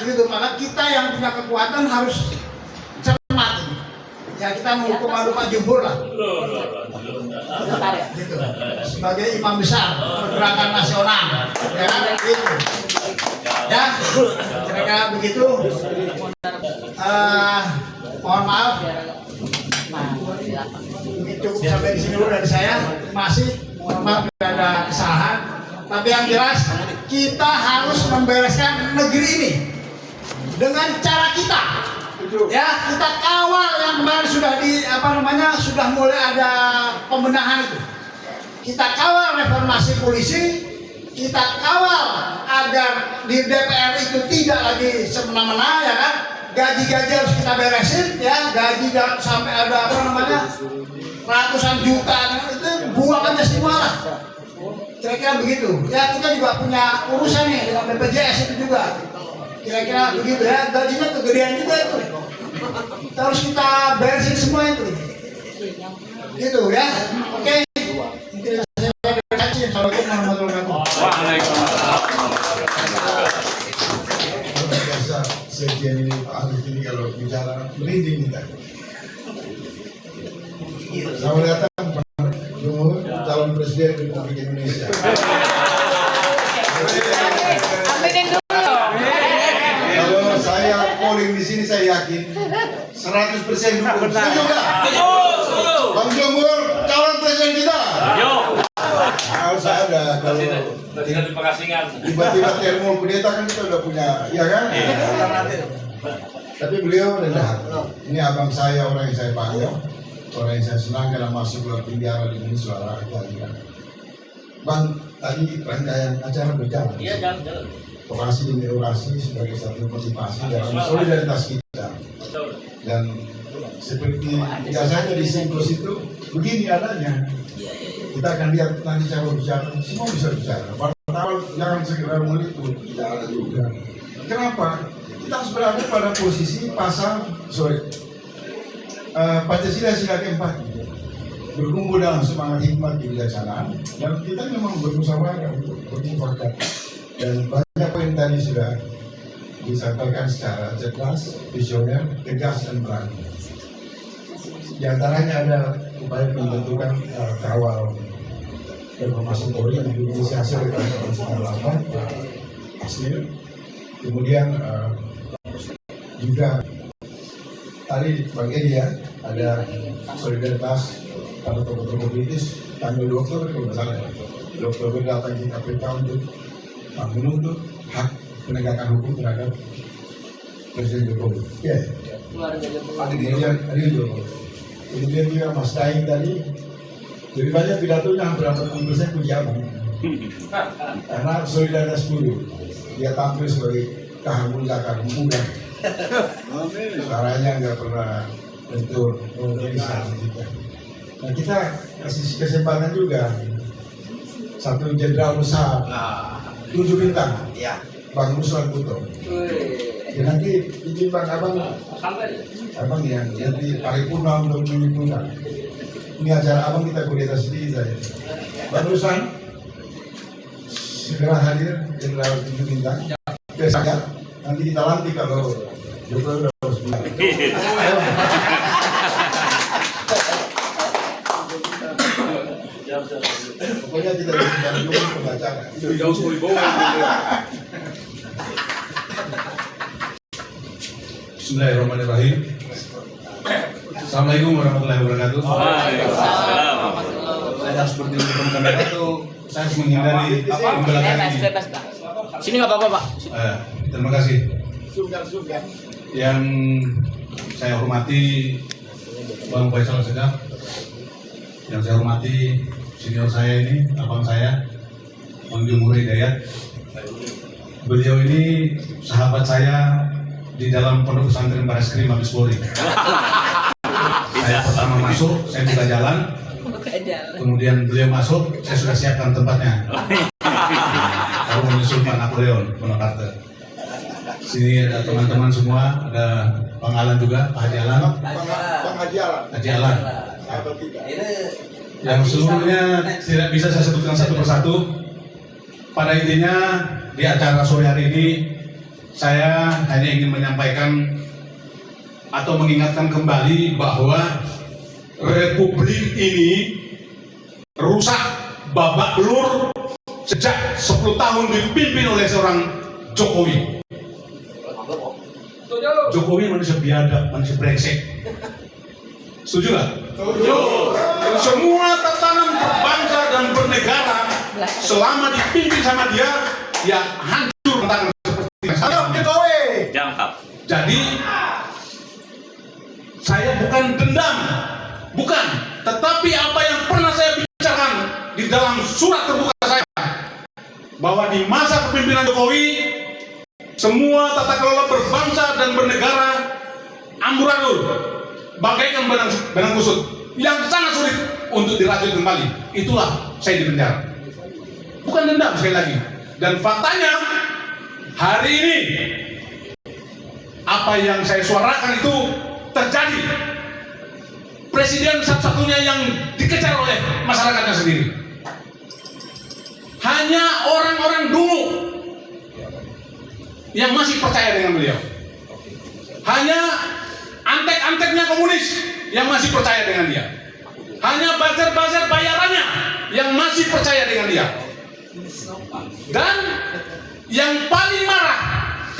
Begitu, maka kita yang punya kekuatan harus cermat ini. Ya kita menghukum Pak Jumhur lah. Gitu. Sebagai imam besar pergerakan nasional, ya kan? Gitu. Ya, kira-kira begitu. Mohon maaf. Ini cukup sampai di sini dulu dari saya. Masih mohon maaf tidak ada kesalahan. Tapi yang jelas kita harus membereskan negeri ini dengan cara kita. Ya, kita kawal yang kemarin sudah sudah mulai ada pembenahan itu. Kita kawal reformasi polisi, kita kawal agar di DPR itu tidak lagi semena-mena, ya kan? Gaji-gaji harus kita beresin, ya. Gaji sampai ada ratusan juta, itu buang aja semua lah. Kira-kira begitu. Ya, kita juga punya urusan nih dengan BPJS itu juga. Kira-kira begitu ya. Gajinya kegedean juga itu. Harus kita beresin semua itu. Gitu ya. Oke. Mungkin saya kasih. Assalamualaikum warahmatullahi wabarakatuh. Biasa sekian ini Pak Arif ini kalau bicara merinding kita. Selamat datang Pak Jumhur, calon presiden Republik Indonesia. Aminin dulu. Kalau saya polling di sini saya yakin 100% dukung. Setuju nggak? Bang Jumhur, calon presiden kita. Kalau saya ada kalau tiba-tiba termol kudeta kan kita udah punya, ya kan? Tapi beliau rendah hati. Ini abang saya, orang yang saya panggil, orang yang saya senang karena masuk ke penjara dengan suara keadilan. Bang, tadi rangkaian acara berjalan. Iya, jalan. Orasi demi orasi sebagai satu motivasi dalam solidaritas kita. Dan seperti biasanya di siklus itu begini adanya. Kita akan lihat nanti saya bicara, semua bisa bicara. Wartawan jangan sekedar meliput, tidak ada juga. Kenapa? Kita harus berada pada posisi Pancasila sila keempat, berkumpul dalam semangat hikmat kebijaksanaan, dan kita memang bermusyawarah untuk bermufakat. Dan banyak poin tadi sudah disampaikan secara cerdas, visioner, tegas dan berani. Di antaranya ada upaya pembentukan kawal reformasi Polri yang diinisiasi oleh Pak Aslir. Kemudian juga tadi Bang Edi ya, ada solidaritas pada tokoh-tokoh politis. Tanggal 2 Oktober kalau nggak salah, 2 Oktober datang ke KPK untuk menuntut hak penegakan hukum terhadap Presiden Jokowi. Ya. Kemudian juga Mas Daeng tadi, jadi banyak pidatonya hampir 40% puji abang. Karena solidaritas dulu, dia tampil sebagai kahar muda. Suaranya nggak pernah bentur, kita. Nah kita kasih kesempatan juga satu jenderal besar, 7 bintang, Bang Ruslan Puto. Ya nanti izin Bang Abang yang nanti paripurna untuk menyempurnakan. Ini acara Abang kita kudeta sendiri saja. Bang Ruslan segera hadir jenderal 7 bintang. Besok nanti kita lantik kalau Jokowi udah harus bilang. Pokoknya kita dari dulu pembacara. Jauh sekali bawah. Bismillahirrahmanirrahim. Assalamualaikum warahmatullahi wabarakatuh. Saya seperti teman-teman itu, saya harus menghindari pembelajaran ini. Sini nggak apa-apa Pak. Terima kasih. Yang saya hormati Bang Faisal Segaf, yang saya hormati senior saya ini, abang saya, Bang Jumhur Hidayat. Beliau ini sahabat saya di dalam pondok pesantren Bareskrim Mabes Polri. Saya pertama masuk, saya buka jalan. Kemudian beliau masuk, saya sudah siapkan tempatnya. Kalau menyusul Pak Napoleon Bonaparte. Sini ada teman-teman semua, ada Bang Alan juga, Pak Haji Alan. Haji Alan. Yang seluruhnya tidak bisa saya sebutkan satu persatu. Pada intinya di acara sore hari ini saya hanya ingin menyampaikan atau mengingatkan kembali bahwa Republik ini rusak babak belur sejak 10 tahun dipimpin oleh seorang Jokowi. Jokowi manusia biadab, manusia brengsek. Setuju nggak? Setuju. Semua tatanan berbangsa dan bernegara selama dipimpin sama dia, ya hancur tentang seperti Jokowi. Jangkap. Jadi saya bukan dendam, bukan. Tetapi apa yang pernah saya bicarakan di dalam surat terbuka saya, bahwa di masa kepemimpinan Jokowi semua tata kelola berbangsa dan bernegara amburadul, bagaikan benang kusut yang sangat sulit untuk dirajut kembali. Itulah saya di penjara. Bukan dendam sekali lagi. Dan faktanya hari ini apa yang saya suarakan itu terjadi. Presiden satu-satunya yang dikejar oleh masyarakatnya sendiri. Hanya orang-orang dulu yang masih percaya dengan beliau. Hanya antek-anteknya komunis yang masih percaya dengan dia. Hanya buzzer-buzzer bayarannya yang masih percaya dengan dia. Dan yang paling marah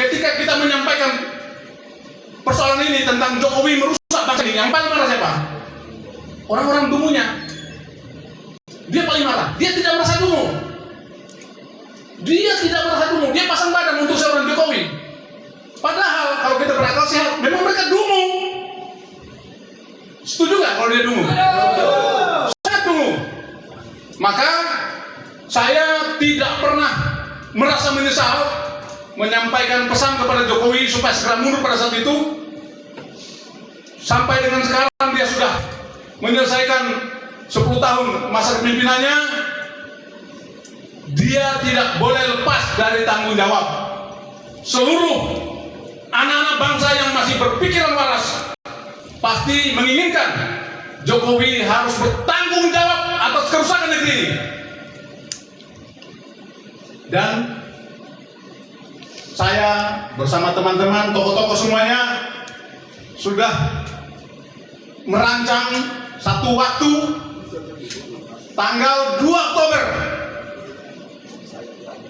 ketika kita menyampaikan persoalan ini tentang Jokowi merusak bangsa ini, yang paling marah siapa? Orang-orang dungunya. Dia paling marah. Dia tidak merasa dungu. Dia tidak merasa dungu. Dia pasang badan untuk seorang Jokowi. Padahal kalau kita berakal sehat, memang mereka dungu. Setuju nggak kalau dia dungu? Sangat dungu. Maka saya tidak pernah merasa menyesal menyampaikan pesan kepada Jokowi supaya segera mundur pada saat itu. Sampai dengan sekarang dia sudah menyelesaikan 10 tahun masa kepemimpinannya. Dia tidak boleh lepas dari tanggung jawab. Seluruh anak-anak bangsa yang masih berpikiran waras pasti menginginkan Jokowi harus bertanggung jawab atas kerusakan negeri ini. Dan saya bersama teman-teman tokoh-tokoh semuanya sudah merancang satu waktu tanggal 2 Oktober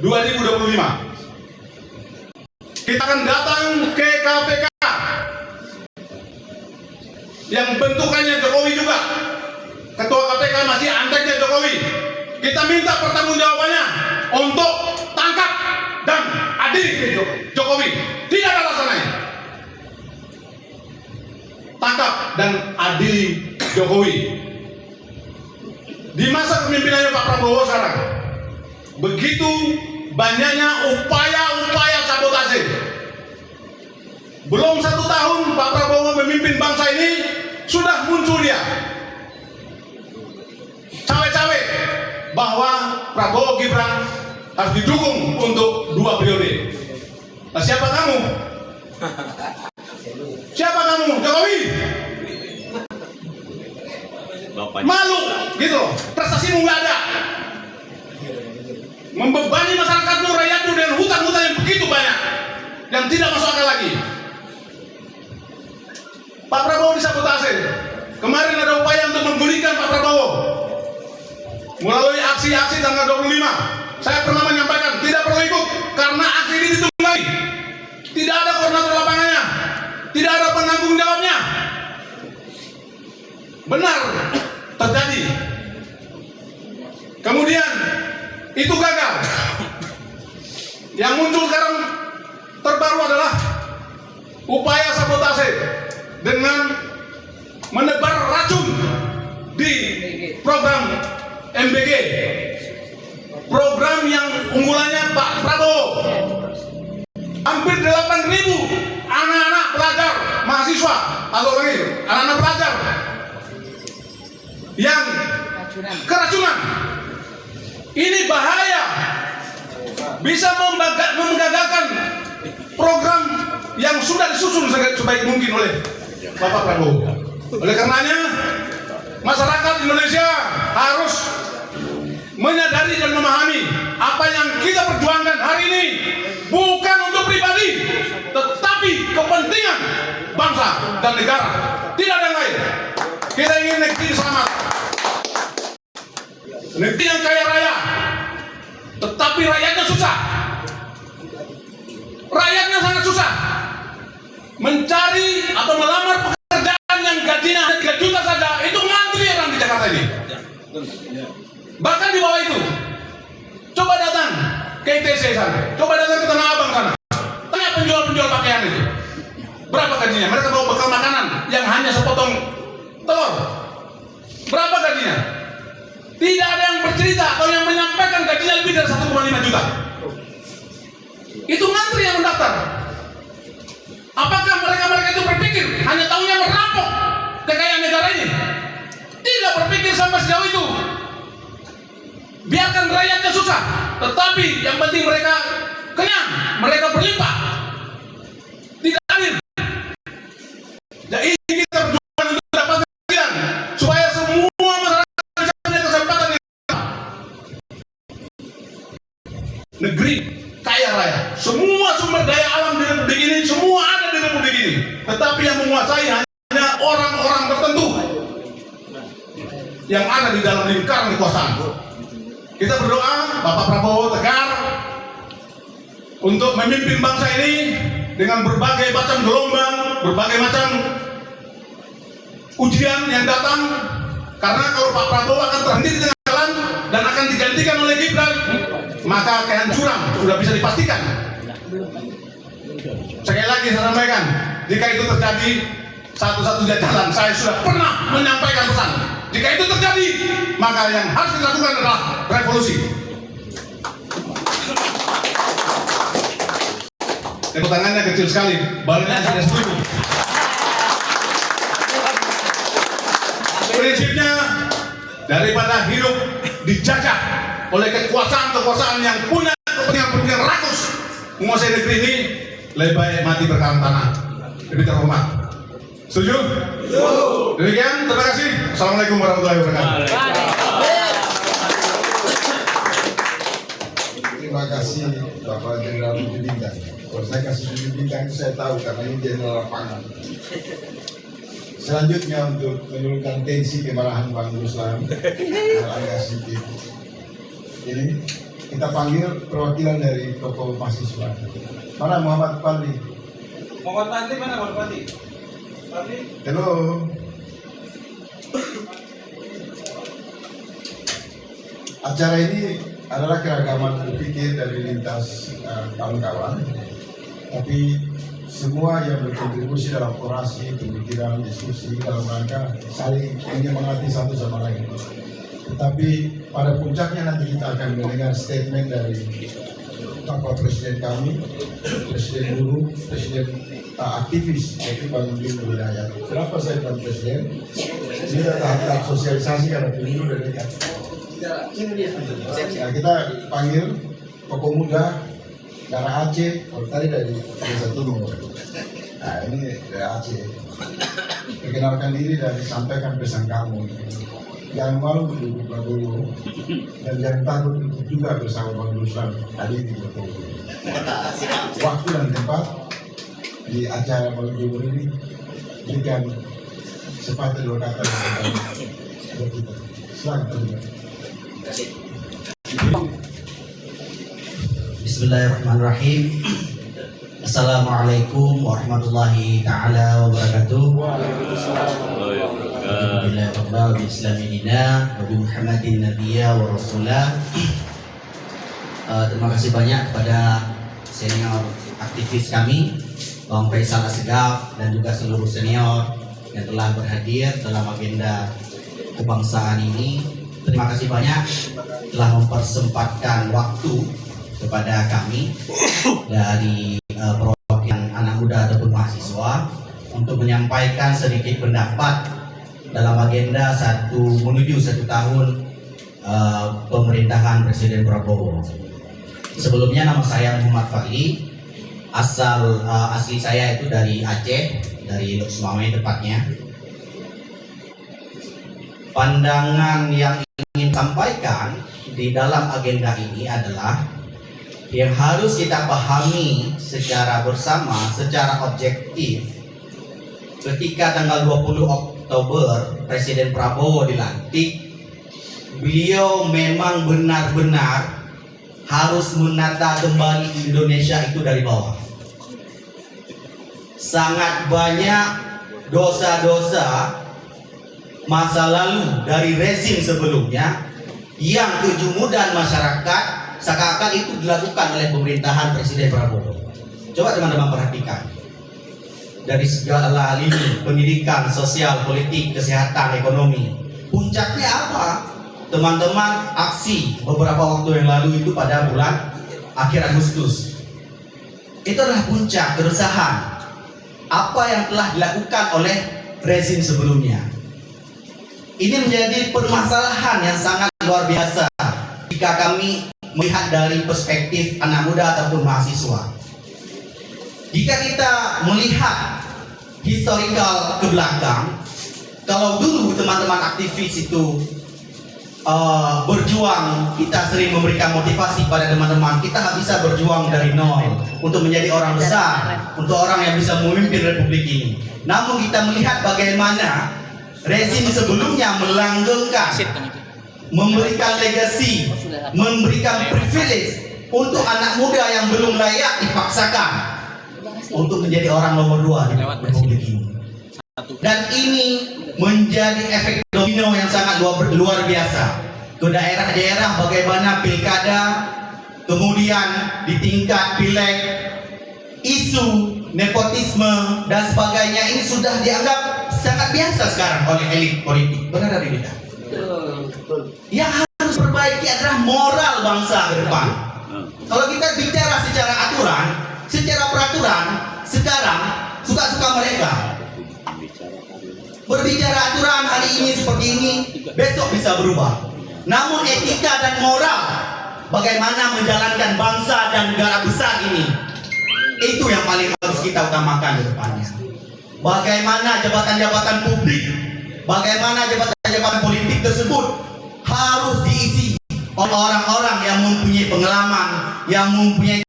2025 kita akan datang ke KPK yang bentukannya Jokowi juga. Ketua KPK masih anteknya Jokowi. Kita minta pertanggungjawabannya untuk tangkap dan adili Jokowi. Tidak ada alasan lain. Tangkap dan adili Jokowi. Di masa kepemimpinannya Pak Prabowo sekarang, begitu banyaknya upaya-upaya sabotase. Belum 1 tahun Pak Prabowo memimpin bangsa ini, sudah muncul dia cawe-cawe bahwa Prabowo Gibran harus didukung untuk 2 periode. Nah, siapa kamu? Siapa kamu? Jokowi? Bapaknya. Malu gitu loh, prestasimu nggak ada. Membebani masyarakatmu, rakyatmu dengan hutang-hutang yang begitu banyak yang tidak masuk akal lagi. Pak Prabowo disabotase. Kemarin ada upaya untuk menggulingkan Pak Prabowo melalui aksi-aksi tanggal 25. Saya pernah menyampaikan tidak perlu ikut karena aksi ini ditunggu lagi. Tidak ada koordinator lapangannya, tidak ada penanggung jawabnya. Benar terjadi. Kemudian itu gagal. Yang muncul sekarang terbaru adalah upaya sabotase dengan menebar di program MBG, program yang unggulannya Pak Prabowo. Hampir 8.000 anak-anak pelajar, mahasiswa, atau lagi anak-anak pelajar yang keracunan. Ini bahaya, bisa menggagalkan program yang sudah disusun sebaik mungkin oleh Bapak Prabowo. Oleh karenanya, masyarakat Indonesia harus menyadari dan memahami apa yang kita perjuangkan hari ini bukan untuk pribadi, tetapi kepentingan bangsa dan negara. Tidak ada yang lain. Kita ingin negeri selamat, negeri yang kaya raya, tetapi rakyatnya susah. Rakyatnya sangat susah mencari atau melamar pekerjaan yang gajinya 3 juta saja, itu ngantri orang di Jakarta ini. Bahkan di bawah itu, coba datang ke ITC sana, coba datang ke Tanah Abang sana, tanya penjual-penjual pakaian itu, berapa gajinya? Mereka bawa bekal makanan yang hanya sepotong telur. Berapa gajinya? Tidak ada yang bercerita atau yang menyampaikan gajinya lebih dari 1,5 juta. Itu ngantri yang mendaftar. Apakah mereka itu berpikir hanya tahunya merampok kekayaan negara ini? Tidak berpikir sampai sejauh itu. Biarkan rakyatnya susah, tetapi yang penting mereka kenyang, mereka berlimpah. Tidak adil. Jadi kita berjuang untuk dapatkan keadilan supaya semua masyarakat bisa punya kesempatan yang sama. Negeri kaya raya, semua sumber daya alam di Republik ini semua ada di Republik ini, tetapi yang menguasai hanya orang-orang tertentu yang ada di dalam lingkaran kekuasaan. Kita berdoa Bapak Prabowo tegar untuk memimpin bangsa ini dengan berbagai macam gelombang, berbagai macam ujian yang datang. Karena kalau Pak Prabowo akan terhenti di tengah jalan dan akan digantikan oleh Gibran, maka kehancuran sudah bisa dipastikan. Sekali lagi saya sampaikan, jika itu terjadi, satu-satunya jalan saya sudah pernah menyampaikan pesan. Jika itu terjadi, maka yang harus dilakukan adalah revolusi. Tepuk tangannya kecil sekali, barunya sudah setuju. Prinsipnya, daripada hidup dijajah oleh kekuasaan-kekuasaan yang punya kepentingan rakus menguasai negeri ini, lebih baik mati berkalan tanah, lebih terhormat. Setuju? Demikian, terima kasih. Assalamualaikum warahmatullahi wabarakatuh. Terima kasih Bapak Jenderal Budi Bintang. Kalau saya kasih Budi Bintang itu saya tahu karena ini Jenderal lapangan. Selanjutnya untuk menurunkan tensi kemarahan Bang Ruslan, agak sedikit. Ini kita panggil perwakilan dari tokoh mahasiswa. Mana Muhammad Fadli? Muhammad Fadli mana Muhammad Fadli? Halo. Acara ini adalah keragaman berpikir dari lintas kawan-kawan, tapi semua yang berkontribusi dalam orasi, pemikiran, diskusi dalam rangka saling menyemangati satu sama lain. Tetapi pada puncaknya nanti kita akan mendengar statement dari Bapak Presiden kami, Presiden Buruh, Presiden aktivis, yaitu Bang Yudho Hidayat. Kenapa saya bilang Presiden? Ini adalah tahap sosialisasi karena pemilu dan dekat. Nah, kita panggil tokoh muda darah Aceh, kalau tadi dari Desa Timur. Nah, ini dari Aceh. Perkenalkan diri dan sampaikan pesan kamu. Jangan malu mendukung Prabowo dan jangan takut untuk juga bersama Bang Ruslan hadir di Jokowi. Waktu dan tempat di acara Bang Jumur ini berikan sepatah dua kata buat kita. Selamat. Bismillahirrahmanirrahim. Assalamualaikum warahmatullahi taala wabarakatuh. Alhamdulillah bismillahirrahmanirrahim wa bi Muhammadin nabiyya wa rasulah. Terima kasih banyak kepada senior aktivis kami Bang Faisal Asegaf dan juga seluruh senior yang telah berhadir dalam agenda kebangsaan ini. Terima kasih banyak telah mempersempatkan waktu kepada kami dari perwakilan anak muda ataupun mahasiswa untuk menyampaikan sedikit pendapat dalam agenda menuju 1 tahun pemerintahan Presiden Prabowo. Sebelumnya nama saya Muhammad Fahri, asli saya itu dari Aceh, dari Lok Sumawai tepatnya. Pandangan yang ingin sampaikan di dalam agenda ini adalah yang harus kita pahami secara bersama, secara objektif. Ketika tanggal 20 Oktober Presiden Prabowo dilantik, beliau memang benar-benar harus menata kembali Indonesia itu dari bawah. Sangat banyak dosa-dosa masa lalu dari rezim sebelumnya yang kejumudan masyarakat seakan-akan itu dilakukan oleh pemerintahan Presiden Prabowo. Coba teman-teman perhatikan dari segala lini, pendidikan, sosial, politik, kesehatan, ekonomi. Puncaknya apa? Teman-teman, aksi beberapa waktu yang lalu itu pada bulan akhir Agustus. Itu adalah puncak keresahan apa yang telah dilakukan oleh rezim sebelumnya. Ini menjadi permasalahan yang sangat luar biasa jika kami melihat dari perspektif anak muda ataupun mahasiswa. Jika kita melihat historical ke belakang, kalau dulu teman-teman aktivis itu berjuang, kita sering memberikan motivasi pada teman-teman, kita nggak bisa berjuang dari nol untuk menjadi orang besar, untuk orang yang bisa memimpin republik ini. Namun kita melihat bagaimana rezim sebelumnya melanggengkan, memberikan legasi, memberikan privilege untuk anak muda yang belum layak dipaksakan untuk menjadi orang nomor 2 di republik ini. Dan ini menjadi efek domino yang sangat luar biasa ke daerah-daerah, bagaimana pilkada, kemudian di tingkat pileg, isu nepotisme dan sebagainya ini sudah dianggap sangat biasa sekarang oleh elit politik. Benar dari kita. Yang harus perbaiki adalah moral bangsa ke depan. Kalau kita bicara secara aturan, secara peraturan, sekarang suka-suka mereka. Berbicara aturan hari ini seperti ini, besok bisa berubah. Namun etika dan moral, bagaimana menjalankan bangsa dan negara besar ini, itu yang paling harus kita utamakan ke depannya. Bagaimana jabatan-jabatan publik, bagaimana jabatan-jabatan politik tersebut harus diisi oleh orang-orang yang mempunyai pengalaman, yang mempunyai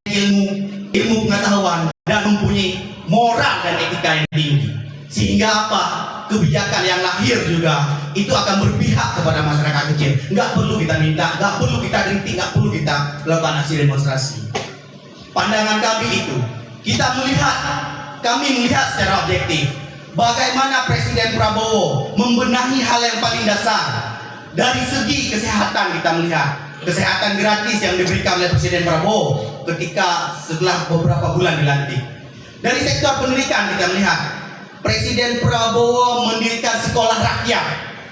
ilmu pengetahuan, dan mempunyai moral dan etika yang tinggi. Sehingga apa? Kebijakan yang lahir juga itu akan berpihak kepada masyarakat kecil. Nggak perlu kita minta, nggak perlu kita kritik, nggak perlu kita lakukan aksi demonstrasi. Pandangan kami itu, kami melihat secara objektif bagaimana Presiden Prabowo membenahi hal yang paling dasar. Dari segi kesehatan kita melihat kesehatan gratis yang diberikan oleh Presiden Prabowo ketika setelah beberapa bulan dilantik. Dari sektor pendidikan kita melihat Presiden Prabowo mendirikan sekolah rakyat.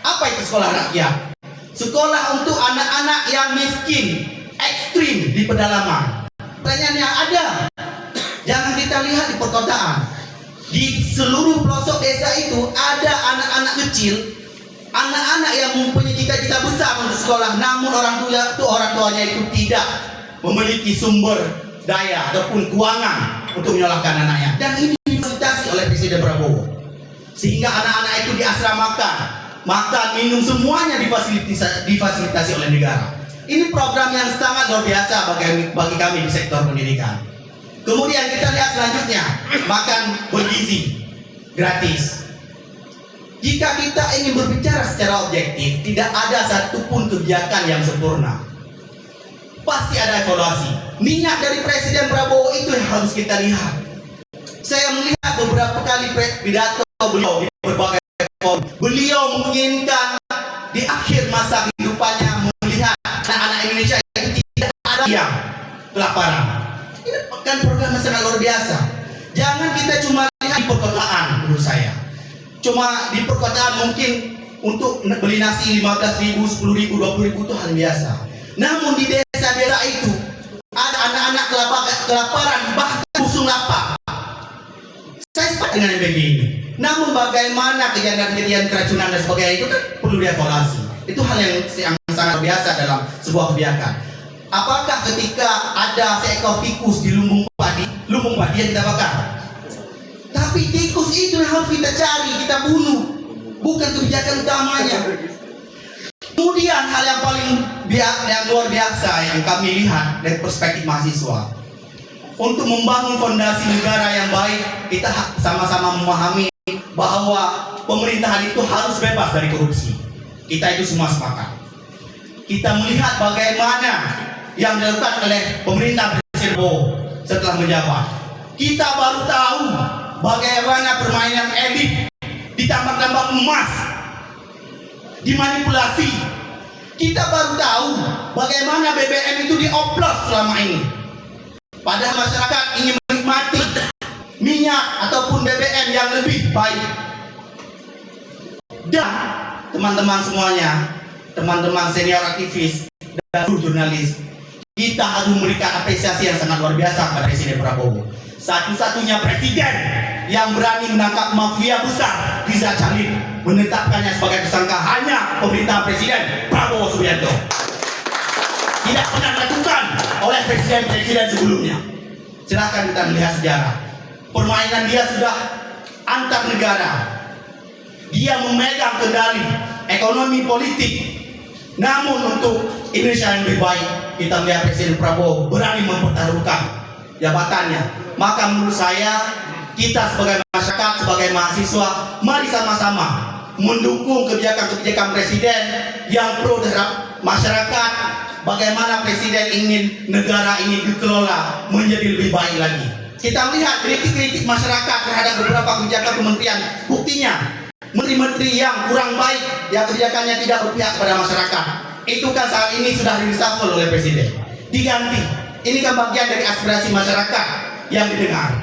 Apa itu sekolah rakyat? Sekolah untuk anak-anak yang miskin, ekstrim di pedalaman. Pertanyaannya ada. Jangan kita lihat di perkotaan. Di seluruh pelosok desa itu ada anak-anak kecil, anak-anak yang mempunyai cita-cita besar untuk sekolah, namun orang tuanya itu tidak memiliki sumber daya ataupun keuangan untuk menyalahkan anaknya. Dan ini difasilitasi oleh Presiden Prabowo, sehingga anak-anak itu diasramakan, makan, minum semuanya difasilitasi oleh negara. Ini program yang sangat luar biasa bagi kami di sektor pendidikan. Kemudian kita lihat selanjutnya, makan bergizi gratis. Jika kita ingin berbicara secara objektif, tidak ada satupun kebijakan yang sempurna. Pasti ada evaluasi. Niat dari Presiden Prabowo itu yang harus kita lihat. Saya melihat beberapa kali pidato beliau di berbagai forum. Beliau menginginkan di akhir masa kehidupannya melihat anak-anak Indonesia itu tidak ada yang kelaparan. Ini kan program yang sangat luar biasa. Jangan kita cuma lihat di perkotaan, menurut saya. Cuma di perkotaan mungkin untuk beli nasi 15.000, 10.000, 20.000 itu hal biasa. Namun di desa-desa itu ada anak-anak kelaparan, bahkan busung lapar. Saya sepakat dengan yang begini. Namun bagaimana kejadian-kejadian keracunan dan sebagainya itu kan perlu dievaluasi. Itu hal yang sangat biasa dalam sebuah kebijakan. Apakah ketika ada seekor tikus di lumbung padi yang kita bakar? Tapi tikus itu yang harus kita cari, kita bunuh, bukan kebijakan utamanya. Kemudian hal yang paling yang luar biasa yang kami lihat dari perspektif mahasiswa, untuk membangun fondasi negara yang baik, kita sama-sama memahami bahwa pemerintahan itu harus bebas dari korupsi. Kita itu semua sepakat. Kita melihat bagaimana yang dilakukan oleh pemerintah Presiden Prabowo setelah menjabat. Kita baru tahu bagaimana permainan elit ditambah-tambah emas, dimanipulasi. Kita baru tahu bagaimana BBM itu dioplos selama ini. Padahal masyarakat ingin menikmati minyak ataupun BBM yang lebih baik. Dan teman-teman semuanya, teman-teman senior aktivis dan jurnalis, kita harus memberikan apresiasi yang sangat luar biasa kepada Presiden Prabowo. Satu-satunya presiden yang berani menangkap mafia besar, Riza Chalin, menetapkannya sebagai tersangka hanya pemerintah Presiden Prabowo Subianto. Tidak pernah dilakukan oleh presiden-presiden sebelumnya. Silahkan kita melihat sejarah. Permainan dia sudah antar negara. Dia memegang kendali ekonomi politik. Namun untuk Indonesia yang lebih baik, kita melihat Presiden Prabowo berani mempertaruhkan jabatannya. Maka menurut saya, kita sebagai masyarakat, sebagai mahasiswa, mari sama-sama mendukung kebijakan-kebijakan Presiden yang pro terhadap masyarakat. Bagaimana Presiden ingin negara ini dikelola menjadi lebih baik lagi. Kita melihat kritik-kritik masyarakat terhadap beberapa kebijakan kementerian. Buktinya, menteri-menteri yang kurang baik, yang kebijakannya tidak berpihak kepada masyarakat, itu kan saat ini sudah di-reshuffle oleh Presiden, diganti. Ini kan bagian dari aspirasi masyarakat yang didengar.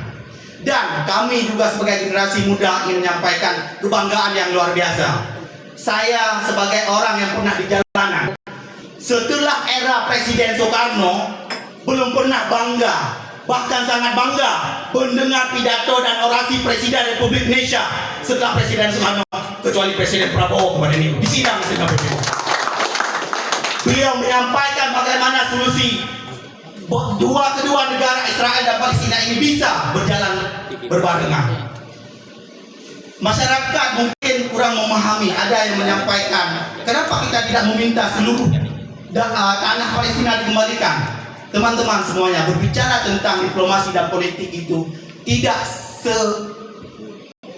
Dan kami juga sebagai generasi muda ingin menyampaikan kebanggaan yang luar biasa. Saya sebagai orang yang pernah di jalanan, setelah era Presiden Soekarno, belum pernah bangga, bahkan sangat bangga mendengar pidato dan orasi Presiden Republik Indonesia setelah Presiden Soekarno, kecuali Presiden Prabowo kemarin ini di sidang Senat PBB. Beliau menyampaikan bagaimana solusi kedua negara Israel dan Palestina ini bisa berjalan berbarengan. Masyarakat mungkin kurang memahami. Ada yang menyampaikan, kenapa kita tidak meminta seluruh tanah Palestina dikembalikan? Teman-teman semuanya, berbicara tentang diplomasi dan politik itu tidak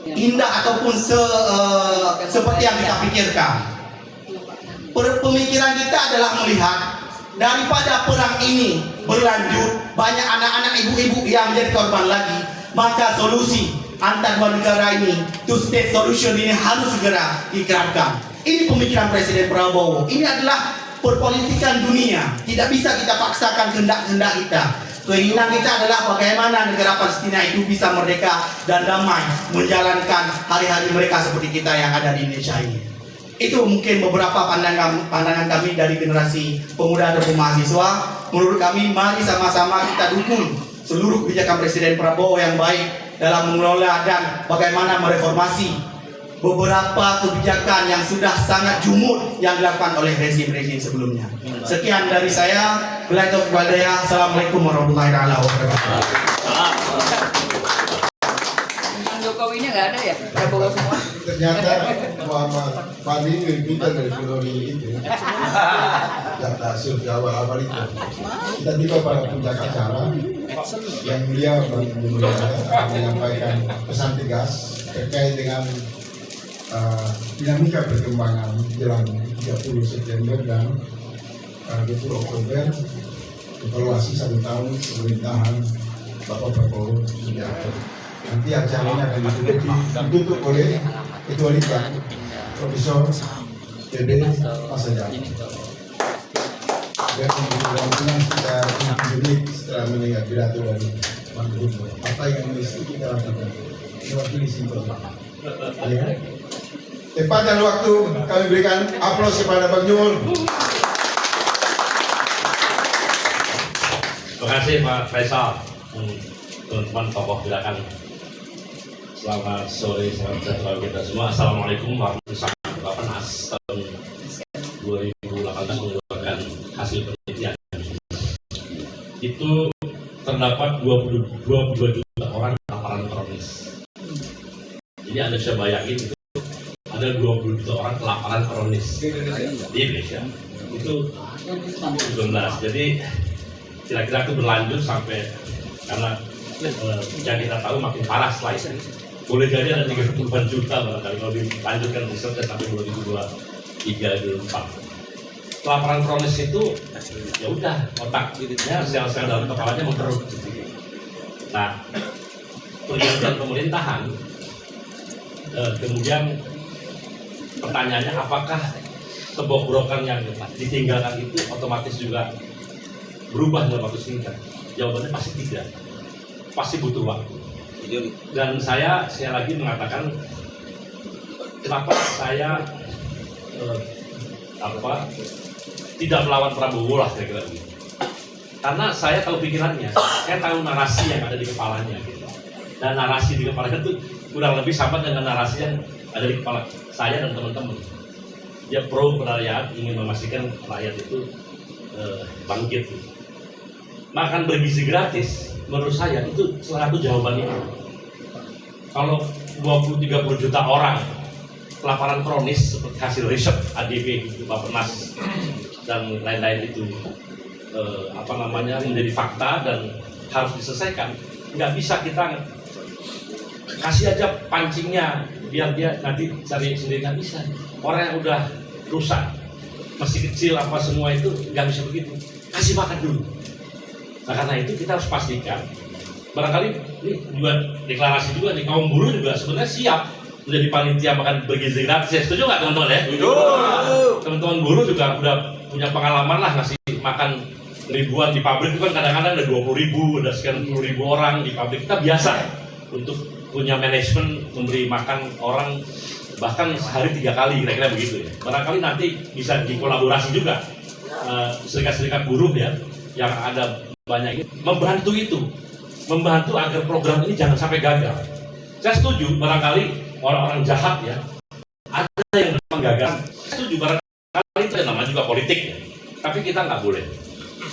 seindah ataupun seperti yang kita pikirkan. Pemikiran kita adalah melihat daripada perang ini berlanjut, banyak anak-anak ibu-ibu yang menjadi korban lagi, maka solusi antar dua negara ini, two state solution ini harus segera diterapkan. Ini pemikiran Presiden Prabowo. Ini adalah perpolitikan dunia. Tidak bisa kita paksakan kehendak-kehendak kita. Keinginan kita adalah bagaimana negara Palestina itu bisa merdeka dan damai menjalankan hari-hari mereka seperti kita yang ada di Indonesia ini. Itu mungkin beberapa pandangan kami dari generasi pemuda dan mahasiswa. Menurut kami, mari sama-sama kita dukung seluruh kebijakan Presiden Prabowo yang baik dalam mengelola dan bagaimana mereformasi beberapa kebijakan yang sudah sangat jumud yang dilakukan oleh rezim-rezim sebelumnya. Sekian dari saya. Assalamualaikum warahmatullahi wabarakatuh. Jokowinya nggak ada ya? Prabowo semua. Ternyata Muhammad Fadli lebih pintar dari koloni itu. Data survei awal-awal itu. Kita tiba pada puncak acara yang dia menyampaikan pesan tegas terkait dengan dinamika perkembangan jelang 30 September dan 20 Oktober, evaluasi 1 tahun pemerintahan Bapak Prabowo Subianto. Nanti acaranya akan ditutup oleh Ketua Litbang Profesor PB Pasajat. Dan kemudian sekitar 7 menit setelah mendengar pidato dari Pak Gubernur, apa yang mesti kita lakukan? Mewakili simpel, ya. Tepat dan waktu kami berikan aplaus kepada Bang Jumur. Terima kasih Pak Faisal dan teman-teman tokoh gerakan. Selamat sore, selamat sejahtera kita semua. Assalamualaikum warahmatullahi wabarakatuh. Bapenas tahun 2018 mengeluarkan hasil penelitian. Itu terdapat 22 juta orang kelaparan kronis. Jadi Anda bisa bayangin itu ada 20 juta orang kelaparan kronis di Indonesia. Itu 19. Jadi kira-kira itu berlanjut sampai karena yang kita tahu makin parah setelah itu. Boleh jadi ada 30-an juta barangkali kalau dilanjutkan risetnya sampai 2023-2024. Kelaparan kronis itu ya udah otaknya sel-sel dalam kepalanya mengerut. Nah, pergantian pemerintahan kemudian pertanyaannya apakah kebobrokan yang ditinggalkan itu otomatis juga berubah dalam waktu singkat? Jawabannya pasti tidak, pasti butuh waktu. Dan saya lagi mengatakan kenapa saya tidak melawan Prabowo lah kira-kira begitu. Karena saya tahu pikirannya, saya tahu narasi yang ada di kepalanya gitu. Dan narasi di kepalanya itu kurang lebih sama dengan narasi yang ada di kepala saya dan teman-teman. Dia pro kerakyaan, ingin memastikan rakyat itu bangkit. Makan bergizi gratis, menurut saya itu salah satu jawabannya. Kalau 20-30 juta orang kelaparan kronis seperti hasil riset ADB, Bapenas dan lain-lain itu menjadi fakta dan harus diselesaikan, nggak bisa kita kasih aja pancingnya biar dia nanti cari sendiri, nggak bisa. Orang yang udah rusak masih kecil apa semua itu nggak bisa begitu, kasih makan dulu. Nah karena itu kita harus pastikan, barangkali ini juga deklarasi juga nih, kaum buruh juga sebenarnya siap menjadi panitia makan bergizi gratis. Setuju nggak teman-teman ya? Setuju. Teman-teman buruh juga udah punya pengalaman lah ngasih makan ribuan di pabrik itu kan kadang-kadang ada 20.000, ada sekian 10.000 orang di pabrik. Kita biasa untuk punya manajemen memberi makan orang bahkan sehari 3 kali kira-kira begitu ya. Barangkali nanti bisa dikolaborasi juga serikat-serikat buruh ya yang ada banyak membantu itu, membantu agar program ini jangan sampai gagal. Saya setuju barangkali orang-orang jahat ya ada yang menggagal. Saya setuju barangkali itu namanya juga politik ya. Tapi kita nggak boleh.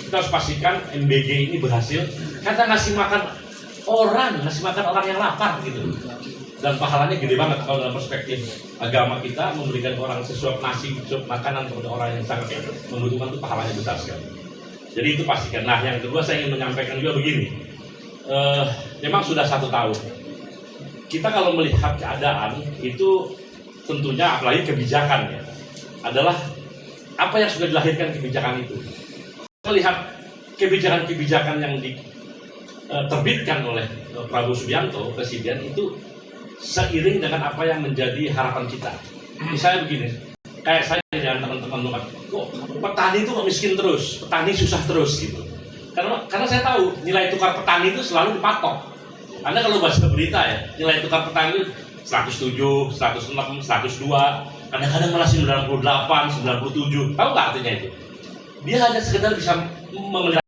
Kita harus pastikan MBG ini berhasil. Kita ngasih makan orang yang lapar gitu. Dan pahalanya gede banget kalau dalam perspektif agama kita, memberikan orang sesuap nasi, sesuap makanan kepada orang yang sangat membutuhkan itu pahalanya besar sekali. Jadi itu pastikan. Nah yang kedua saya ingin menyampaikan juga begini. Memang sudah 1 tahun. Kita kalau melihat keadaan itu tentunya apalagi kebijakan ya adalah apa yang sudah dilahirkan kebijakan itu. Melihat kebijakan-kebijakan yang diterbitkan oleh Prabowo Subianto Presiden itu seiring dengan apa yang menjadi harapan kita. Misalnya begini, kayak saya dan teman-teman kok petani itu miskin terus, petani susah terus gitu. Karena saya tahu nilai tukar petani itu selalu dipatok. Anda kalau baca berita ya, nilai tukar petani 107, 106, 102, kadang-kadang malah 98, 97. Tahu nggak artinya itu? Dia hanya sekedar bisa memelihara,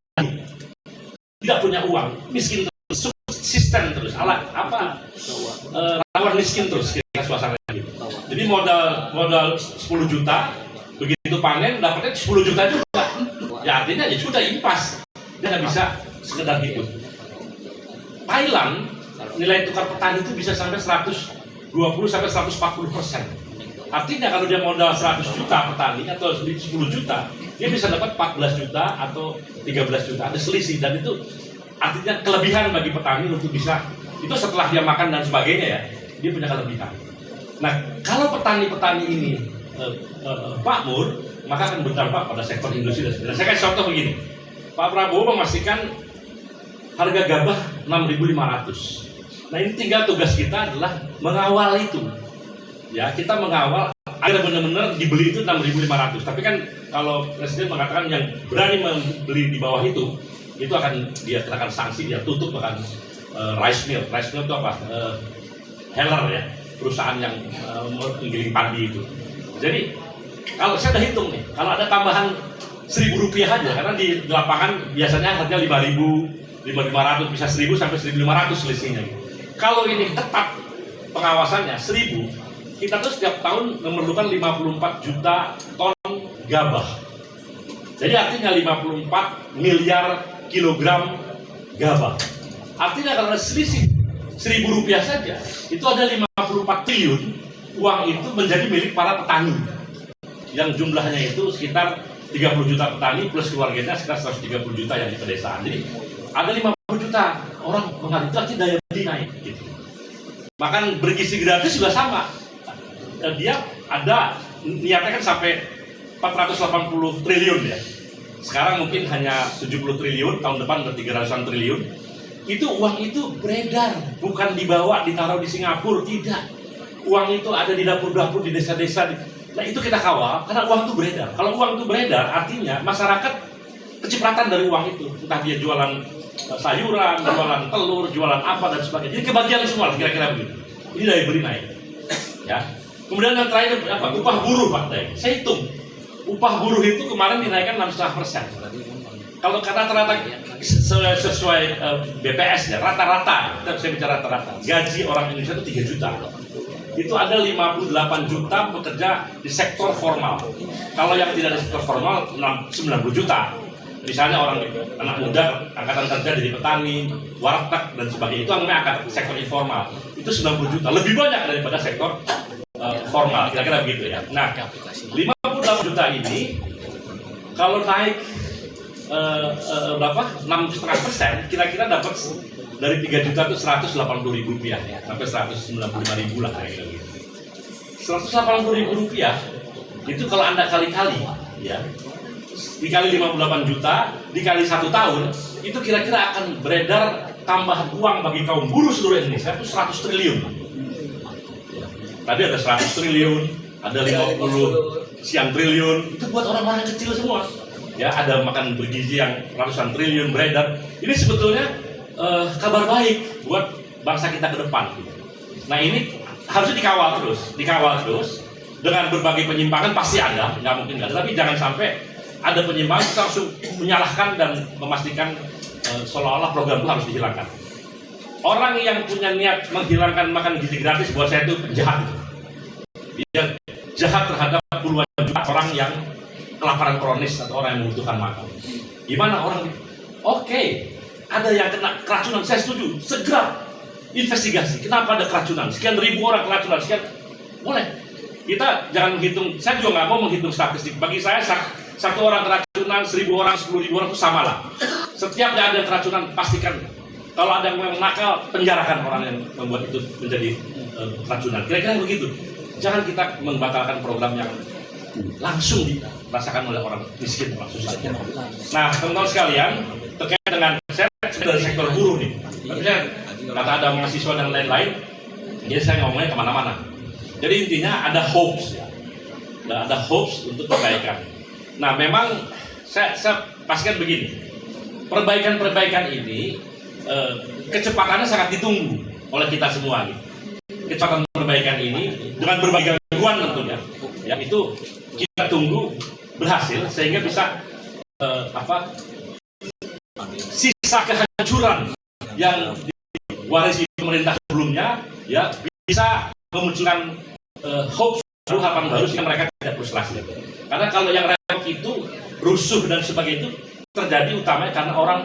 tidak punya uang, miskin terus, sistem terus, rawan miskin terus kira suasananya gitu. Jadi modal 10 juta, begitu panen dapatnya 10 juta juga. Ya artinya ya sudah impas, dia nggak bisa sekedar hidup. Thailand nilai tukar petani itu bisa sampai 120 sampai 140%. Artinya kalau dia modal 100 juta petani atau 10 juta, dia bisa dapat 14 juta atau 13 juta. Ada selisih dan itu artinya kelebihan bagi petani untuk bisa, itu setelah dia makan dan sebagainya ya, dia punya kelebihan. Nah kalau petani-petani ini makmur, maka akan berdampak pada sektor industri dan sebagainya. Saya kasih contoh begini, Pak Prabowo memastikan harga gabah 6.500. Nah ini tinggal tugas kita adalah mengawal itu. Ya kita mengawal agar benar-benar dibeli itu 6.500. Tapi kan kalau Presiden mengatakan yang berani membeli di bawah itu akan dia kenakan sanksi, dia tutup bahkan rice mill. Rice mill itu apa? Heller ya. perusahaan yang menggiling padi itu. Jadi kalau saya udah hitung nih, kalau ada tambahan Rp1.000 aja, karena di lapangan biasanya harga 5.000, 5.500, bisa 1.000 sampai 1.500 selisihnya. Kalau ini ketat pengawasannya 1.000, kita tuh setiap tahun memerlukan 54 juta ton gabah. Jadi artinya 54 miliar kilogram gabah. Artinya kalau ada selisih Rp1.000 saja, itu ada 54 triliun uang itu menjadi milik para petani. Yang jumlahnya itu sekitar 30 juta petani plus keluarganya sekitar 130 juta yang di pedesaan. Jadi ada 50 juta orang mengalami itu artinya daya beli naik. Gitu. Makan bergizi gratis juga sama. Dia ada niatnya kan sampai 480 triliun ya. Sekarang mungkin hanya 70 triliun, tahun depan udah 300-an triliun. Itu uang itu beredar, bukan dibawa ditaruh di Singapura, tidak. Uang itu ada di dapur-dapur di desa-desa. Nah itu kita kawal karena uang itu beredar. Kalau uang itu beredar artinya masyarakat kecipratan dari uang itu. Entah dia jualan sayuran, jualan telur, jualan apa dan sebagainya. Jadi kebagian semua kira-kira begitu. Ini daya beli naik. Ya. Kemudian yang terakhir apa? Upah buruh Pak Day. Saya hitung. Upah buruh itu kemarin dinaikkan 6,5%. Kalau rata-rata sesuai BPS ya, rata-rata, saya bicara rata-rata, gaji orang Indonesia itu 3 juta. Itu ada 58 juta pekerja di sektor formal. Kalau yang tidak di sektor formal 90 juta. Misalnya orang anak muda angkatan kerja jadi petani, warteg dan sebagainya. Itu namanya angkatan sektor informal. Itu 90 juta, lebih banyak daripada sektor formal. Kira-kira begitu ya. Nah, 58 juta ini kalau naik berapa? 6,5%, kira-kira dapat dari 3 juta itu Rp180.000 ya, sampai Rp195.000 lah kayak gitu. Rp180.000 itu kalau Anda kali-kali ya, dikali 58 juta, dikali 1 tahun, itu kira-kira akan beredar tambahan uang bagi kaum buruh seluruh Indonesia itu 100 triliun. Tadi ada 100 triliun, ada 50 sekian triliun, itu buat orang-orang kecil semua. Ya, ada makan bergizi yang ratusan triliun beredar. Ini sebetulnya kabar baik buat bangsa kita ke depan. Nah ini harusnya dikawal terus dengan berbagai penyimpangan pasti ada, nggak mungkin nggak ada. Tapi jangan sampai ada penyimpangan kita langsung menyalahkan dan memastikan seolah-olah program itu harus dihilangkan. Orang yang punya niat menghilangkan makan gizi gratis buat saya itu penjahat. Dia jahat terhadap puluhan juta orang yang kelaparan kronis atau orang yang membutuhkan makan. Gimana orang? Oke. Ada yang kena keracunan, saya setuju. Segera investigasi. Kenapa ada keracunan? Sekian ribu orang keracunan, sekian. Boleh. Kita jangan menghitung, saya juga nggak mau menghitung statistik. Bagi saya, 1 orang keracunan, 1.000 orang, 10.000 orang itu sama lah. Setiap ada keracunan, pastikan. Kalau ada yang nakal, penjarakan orang yang membuat itu menjadi keracunan. Kira-kira begitu. Jangan kita membatalkan program yang langsung dirasakan oleh orang miskin, orang susah. Nah, teman-teman sekalian, terkait dengan saya dari sektor buruh nih, tapi saya kata ada mahasiswa dan lain-lain, jadi saya ngomongnya kemana-mana. Jadi intinya ada hopes, ya. Ada hopes untuk perbaikan. Nah, memang saya pastikan begini, perbaikan ini kecepatannya sangat ditunggu oleh kita semua nih. Kecepatan perbaikan ini dengan berbagai gangguan tentunya, yang itu kita tunggu berhasil sehingga bisa sisa kehancuran yang diwarisi pemerintah sebelumnya ya bisa memunculkan hope baru, harapan baru sehingga mereka tidak frustrasi. Karena kalau yang repot itu rusuh dan sebagainya itu terjadi utamanya karena orang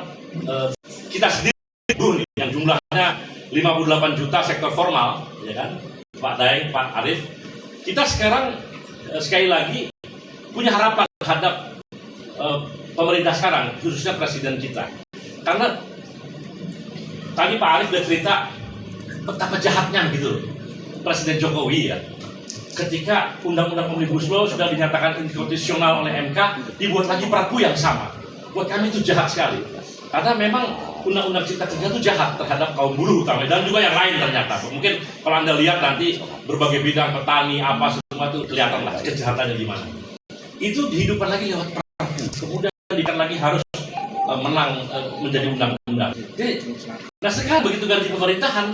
kita sendiri buruh nih, yang jumlahnya 58 juta sektor formal, ya kan, Pak Daeng, Pak Arief. Kita sekarang sekali lagi punya harapan terhadap pemerintah sekarang, khususnya presiden kita. Karena tadi Pak Arief sudah cerita betapa jahatnya gitu Presiden Jokowi ya. Ketika Undang-Undang Omnibus Law sudah dinyatakan inkonstitusional oleh MK, dibuat lagi perpu yang sama. Buat kami itu jahat sekali. Karena memang Undang-Undang Cipta Kerja itu jahat terhadap kaum buruh utamanya dan juga yang lain ternyata. Mungkin kalau Anda lihat nanti berbagai bidang petani apa semua itu kelihatan lah kejahatannya gimana. Itu dihidupkan lagi lewat perpu. Kemudian dikan lagi harus menang menjadi undang-undang. Jadi, nah sekarang begitu ganti pemerintahan,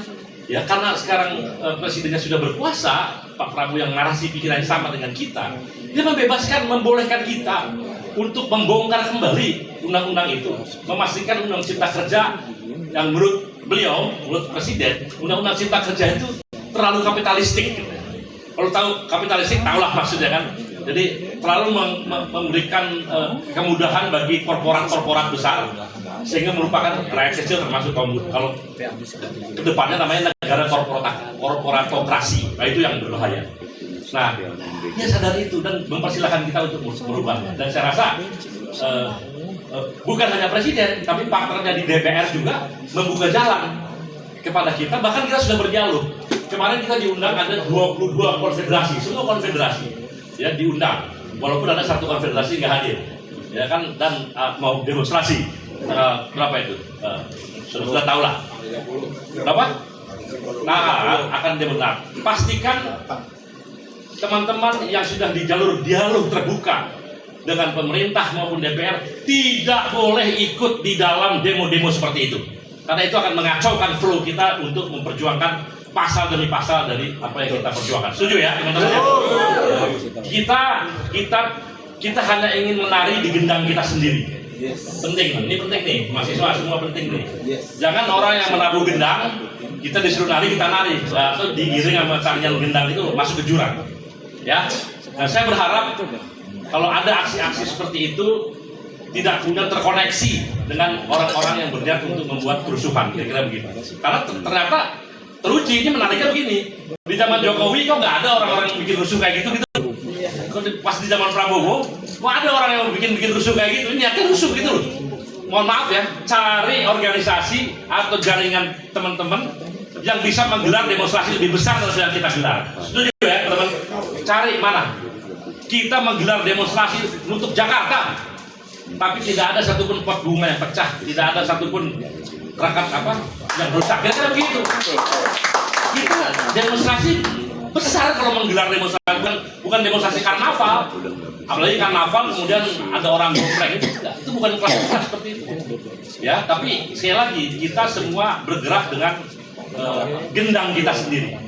Ya karena sekarang presidennya sudah berkuasa, Pak Prabowo yang narasi pikirannya sama dengan kita, dia membolehkan kita untuk membongkar kembali undang-undang itu, memastikan undang cipta kerja yang menurut beliau, menurut presiden, undang-undang cipta kerja itu terlalu kapitalistik. Gitu. Kalau tahu kapitalistik, tahulah maksudnya kan. Jadi terlalu memberikan kemudahan bagi korporat-korporat besar, sehingga merupakan rakyat kecil termasuk kaum buruh. Kalau kedepannya namanya negara korporatokrasi, nah itu yang berbahaya. Nah, dia sadar itu dan mempersilahkan kita untuk merubah. Dan saya rasa bukan hanya presiden, tapi partnernya di DPR juga membuka jalan kepada kita. Bahkan kita sudah berdialog. Kemarin kita diundang ada 22 konfederasi, semua konfederasi ya diundang. Walaupun ada satu konfederasi nggak hadir, ya kan, dan mau demonstrasi berapa itu? Sudah tahu lah. Berapa? Nah, akan demonstrasi. Pastikan teman-teman yang sudah di jalur dialog terbuka dengan pemerintah maupun DPR tidak boleh ikut di dalam demo-demo seperti itu, karena itu akan mengacaukan flow kita untuk memperjuangkan pasal demi pasal dari apa yang kita perjuangkan. Setuju ya teman-teman? Kita hanya ingin menari di gendang kita sendiri. Penting, ini penting nih, mahasiswa semua penting nih. Jangan orang yang menabuh gendang, kita disuruh nari, kita nari, atau digiring sama tarian gendang itu masuk ke jurang. Ya, nah, saya berharap kalau ada aksi-aksi seperti itu tidak kemudian terkoneksi dengan orang-orang yang berniat untuk membuat kerusuhan, kira-kira begitu. Karena ternyata teruji, ini menariknya begini, di zaman Jokowi kok nggak ada orang-orang yang bikin rusuh kayak gitu. Pas di zaman Prabowo, kok ada orang yang bikin rusuh kayak gitu, niatnya rusuh gitu loh. Mohon maaf ya, cari organisasi atau jaringan teman-teman yang bisa menggelar demonstrasi lebih besar dari yang kita gelar. Setuju ya teman-teman? Cari mana? Kita menggelar demonstrasi untuk Jakarta, tapi tidak ada satupun pot bunga yang pecah, tidak ada satupun perangkat apa yang rusak. Kira-kira begitu. Kita demonstrasi besar kalau menggelar demonstrasi, bukan demonstrasi karnaval. Apalagi karnaval kemudian ada orang gombreng, itu bukan kelas seperti itu. Ya, tapi sekali lagi kita semua bergerak dengan gendang kita sendiri,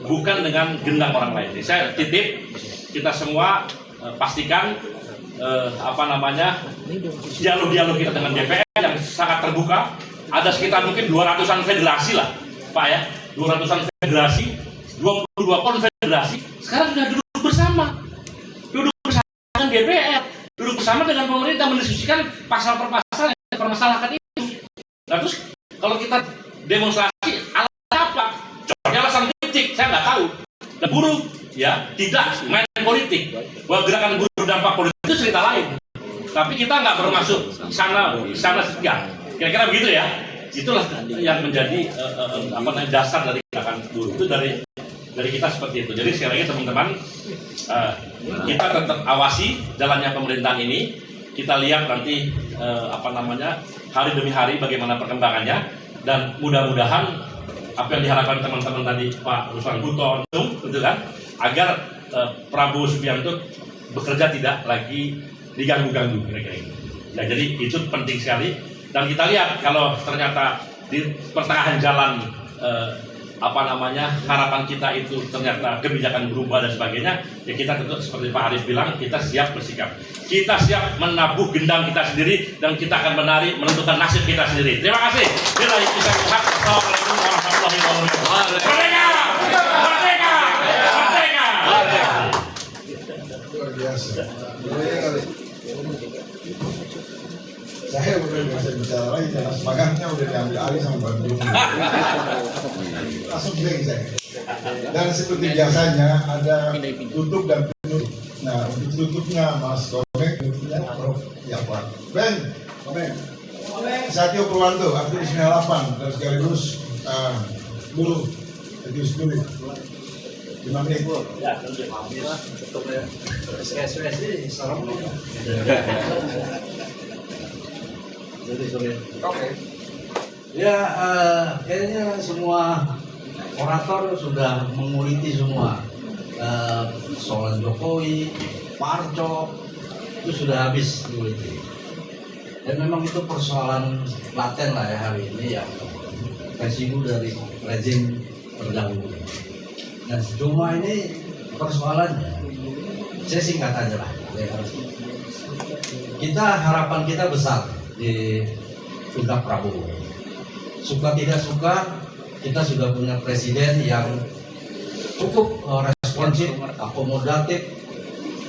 bukan dengan gendang orang lain. Jadi saya titip kita semua pastikan dialog-dialog kita dengan DPR yang sangat terbuka. Ada sekitar mungkin 200-an federasi lah, Pak ya, 200-an federasi, 22 konfederasi. Sekarang sudah duduk bersama dengan DPR, duduk bersama dengan pemerintah mendiskusikan pasal per pasal yang dipermasalahkan ini. Nah, terus kalau kita demonstrasi alasan apa? Contohnya alasan politik, saya nggak tahu. Dan buruh ya tidak main politik. Bahwa gerakan buruh berdampak politik itu cerita lain. Tapi kita nggak bermaksud sana enggak. Kira-kira begitu ya. Itulah yang menjadi dasar dari gerakan buruh itu dari kita seperti itu. Jadi sekali lagi teman-teman, kita tetap awasi jalannya pemerintahan ini. Kita lihat nanti hari demi hari bagaimana perkembangannya, dan mudah-mudahan apa yang diharapkan teman-teman tadi Pak Ruslan Buton gitu kan, agar Prabowo Subianto bekerja tidak lagi diganggu-ganggu kira-kira. Nah, jadi itu penting sekali. Dan kita lihat kalau ternyata di pertengahan jalan harapan kita itu ternyata kebijakan berubah dan sebagainya, ya kita tentu seperti Pak Arief bilang, kita siap bersikap, kita siap menabuh gendang kita sendiri, dan kita akan menentukan nasib kita sendiri. Terima kasih. Assalamualaikum warahmatullahi wabarakatuh. Merdeka! Merdeka! Merdeka! Luar biasa. Saya udah bisa bicara lagi karena semangatnya udah diambil alih sama Bang Jumbo. Langsung blank saya. Dan seperti biasanya ada tutup dan penutup. Nah, untuk tutupnya Mas Komeng, penutupnya Prof. Yafwan. Ben, Satyo Purwanto, aktivis 98 dan sekaligus buruh, aktivis buruh. 5 menit. Ya, Ya, kayaknya semua orator sudah menguliti semua soal Jokowi, Parco, itu sudah habis diuliti. Dan memang itu persoalan laten lah ya hari ini, ya residu dari rezim terdahulu. Nah, cuma ini persoalannya, saya singkat aja lah. Harapan kita besar di pundak Prabowo. Suka tidak suka, kita sudah punya presiden yang cukup responsif, akomodatif,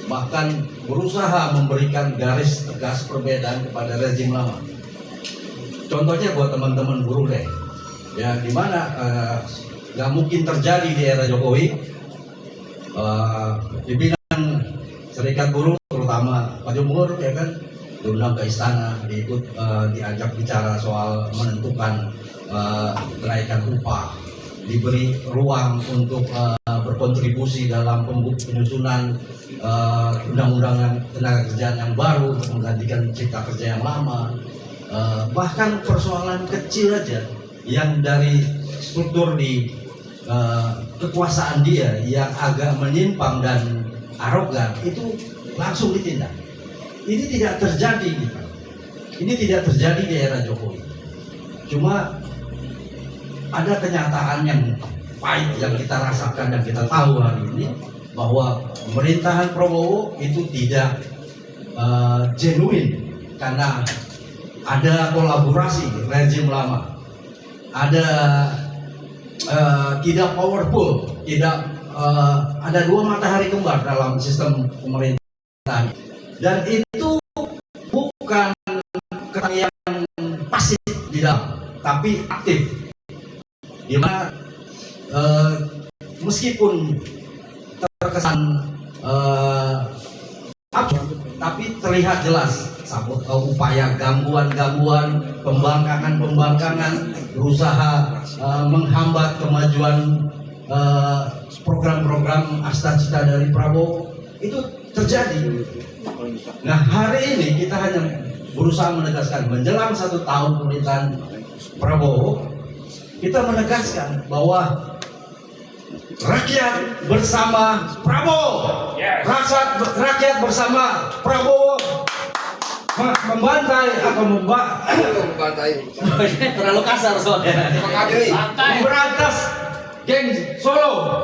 bahkan berusaha memberikan garis tegas perbedaan kepada rezim lama. Contohnya buat teman-teman buruh deh, ya dimana nggak mungkin terjadi di era Jokowi. Pimpinan Serikat Buruh terutama Pak Jumur ya kan diundang ke istana, diajak bicara soal menentukan kenaikan upah, diberi ruang untuk berkontribusi dalam penyusunan undang-undang tenaga kerjaan yang baru untuk menggantikan cipta kerja yang lama. Bahkan persoalan kecil aja yang dari struktur di kekuasaan dia yang agak menyimpang dan arogan itu langsung ditindak. Ini tidak terjadi gitu. Ini tidak terjadi di era Jokowi. Cuma ada kenyataan yang pahit yang kita rasakan dan kita tahu hari ini bahwa pemerintahan Prabowo itu tidak genuine karena ada kolaborasi rezim lama, ada tidak powerful, ada dua matahari kembar dalam sistem pemerintahan, dan itu bukan yang pasif di dalam, tapi aktif. Dimana meskipun terkesan tapi terlihat jelas upaya gangguan-gangguan, pembangkangan, berusaha menghambat kemajuan program-program cita dari Prabowo itu terjadi. Nah, hari ini kita hanya berusaha menegaskan menjelang 1 tahun pemerintahan Prabowo, kita menegaskan bahwa rakyat bersama Prabowo, rakyat bersama Prabowo membantai atau membantai terlalu kasar soalnya, memberantas geng Solo.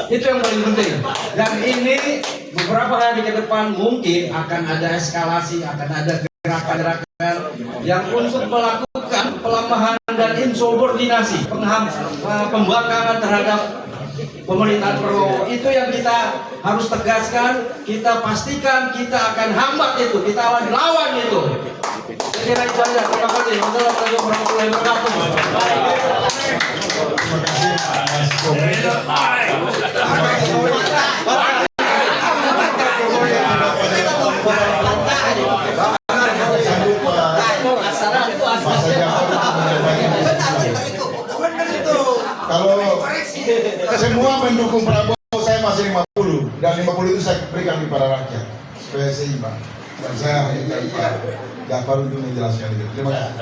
Itu yang paling penting. Dan ini beberapa hari ke depan mungkin akan ada eskalasi, akan ada gerakan-gerakan yang untuk melakukan pelemahan dan insubordinasi, pembangkangan terhadap pemerintahan Prabowo. Itu yang kita harus tegaskan, kita pastikan, kita akan hambat itu, kita akan lawan itu. Saya kira itu saja. Terima kasih. Wassalamualaikum warahmatullahi wabarakatuh. Kalau semua mendukung Prabowo, saya masih 50 dan 50 itu saya berikan kepada rakyat supaya seimbang. Dan saya hanya Pak Jafar untuk menjelaskan itu. Terima kasih.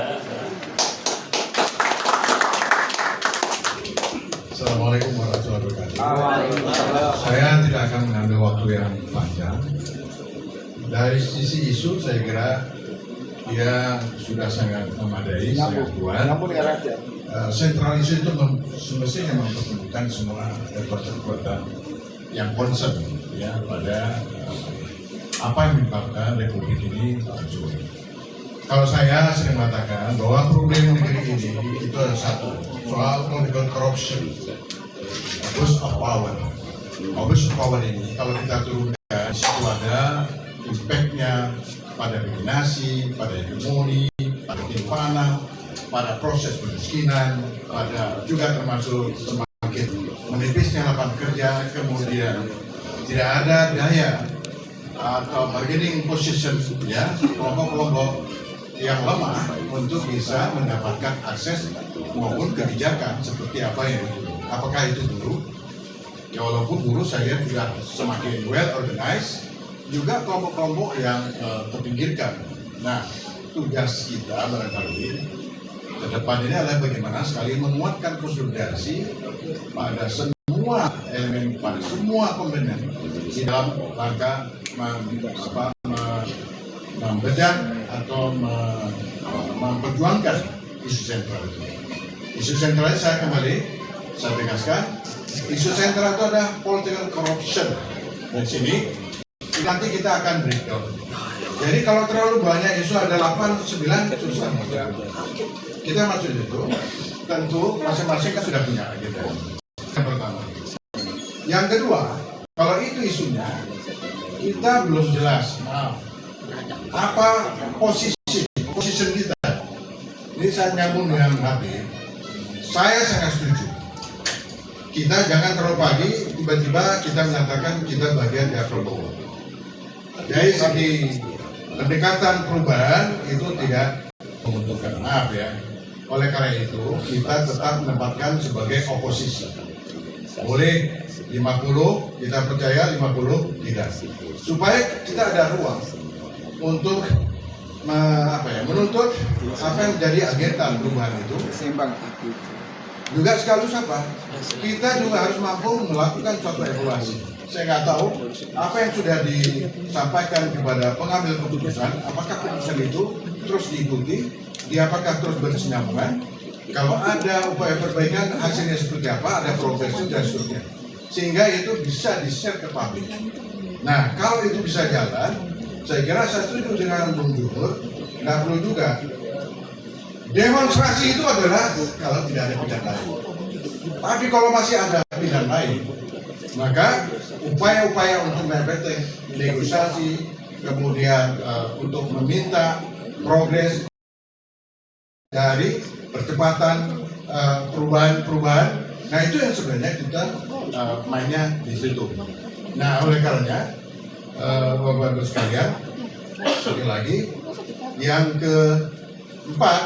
Assalamualaikum warahmatullahi wabarakatuh. Saya tidak akan mengambil waktu yang panjang. Dari sisi isu saya kira dia sudah sangat memadai, sangat kuat. Sentral isu itu semestinya mempertemukan semua kekuatan yang concern ya pada apa yang menyebabkan republik ini hancur. Kalau saya sering mengatakan bahwa problem negeri ini itu ada satu, soal political corruption, abuse of power. Abuse of power ini kalau kita turunkan, itu ada impact-nya pada dominasi, pada hegemoni, pada timpanan, pada proses kemiskinan, pada juga termasuk semakin menipisnya lapangan kerja, kemudian tidak ada daya atau bargaining position ya kelompok-kelompok yang lemah untuk bisa mendapatkan akses maupun kebijakan seperti apa yang dulu. Apakah itu dulu? Ya walaupun buruh saya lihat juga semakin well organized, juga kelompok-kelompok yang terpinggirkan. Nah, tugas kita barangkali ke depan ini adalah bagaimana sekali menguatkan konsolidasi pada semua elemen, pada semua komponen di dalam rangka membedah atau memperjuangkan isu sentral itu. Isu sentralnya saya tegaskan, isu sentral itu ada political corruption. Di sini nanti kita akan breakdown. Jadi kalau terlalu banyak isu ada 8, 9 susah. Kita masuk itu, tentu masing-masing kan sudah punya agenda. Yang pertama. Yang kedua, kalau itu isunya kita belum jelas. Nah, apa position kita? Ini saya nyambung dengan Habib. Saya sangat setuju. Kita jangan terlalu pagi tiba-tiba kita menyatakan kita bagian dari Prabowo. Dari segi pendekatan perubahan itu tidak menguntungkan, maaf ya. Oleh karena itu kita tetap menempatkan sebagai oposisi. Boleh 50 kita percaya, 50 tidak. Supaya kita ada ruang untuk menuntut apa yang menjadi agenda perubahan itu. Juga sekaligus apa? Kita juga harus mampu melakukan suatu evaluasi. Saya nggak tahu apa yang sudah disampaikan kepada pengambil keputusan, apakah keputusan itu terus diikuti, apakah terus berkesinambungan. Kalau ada upaya perbaikan, hasilnya seperti apa, ada progresi dan seterusnya. Sehingga itu bisa di-share ke publik. Nah, kalau itu bisa jalan, saya kira saya setuju dengan Bung Juhur, nggak perlu juga. Demonstrasi itu adalah kalau tidak ada pilihan lain. Tapi kalau masih ada pilihan lain, maka upaya-upaya untuk mengepetkan negosiasi, kemudian untuk meminta progres dari percepatan perubahan, nah itu yang sebenarnya kita mainnya di situ. Nah oleh karenanya, Bapak-Ibu sekalian, sekali lagi, yang keempat,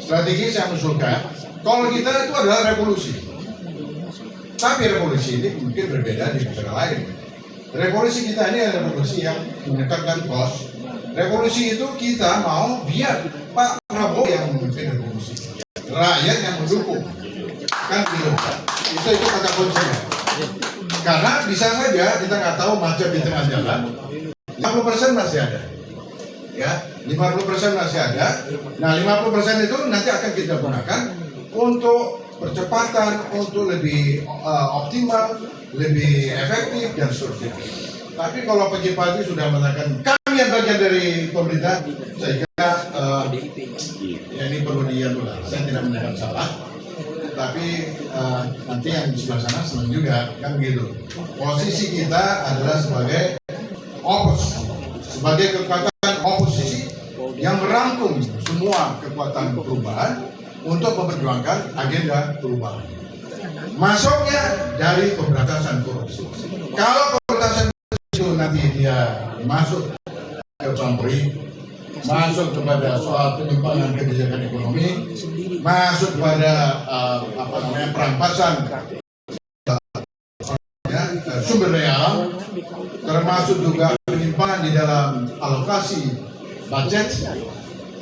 strategi saya usulkan, kalau kita itu adalah revolusi. Tapi revolusi ini mungkin berbeda di negara lain. Revolusi kita ini adalah revolusi yang menekankan kos. Revolusi itu kita mau biar Pak Prabowo yang memimpin revolusi, rakyat yang mendukung, kan gitu. Itu kata kuncinya. Karena bisa saja kita nggak tahu macet di tengah jalan, 50% masih ada. Ya, 50% masih ada. Nah, 50% itu nanti akan kita gunakan untuk percepatan, untuk lebih optimal, lebih efektif dan seterusnya. Tapi kalau pagi-pagi sudah mengatakan kami yang bagian dari pemerintah, saya kira ya ini perlu diatur. Saya tidak menyatakan salah, tapi nanti yang di sebelah sana senang juga, kan begitu. Posisi kita adalah sebagai kekuatan oposisi yang merangkum semua kekuatan perubahan untuk memperjuangkan agenda perubahan. Masuknya dari pemberantasan korupsi. Kalau pemberantasan itu nanti dia masuk ke Polri, masuk kepada soal penyimpangan kebijakan ekonomi, masuk pada perampasan sumber daya alam, termasuk juga penyimpangan di dalam alokasi budget.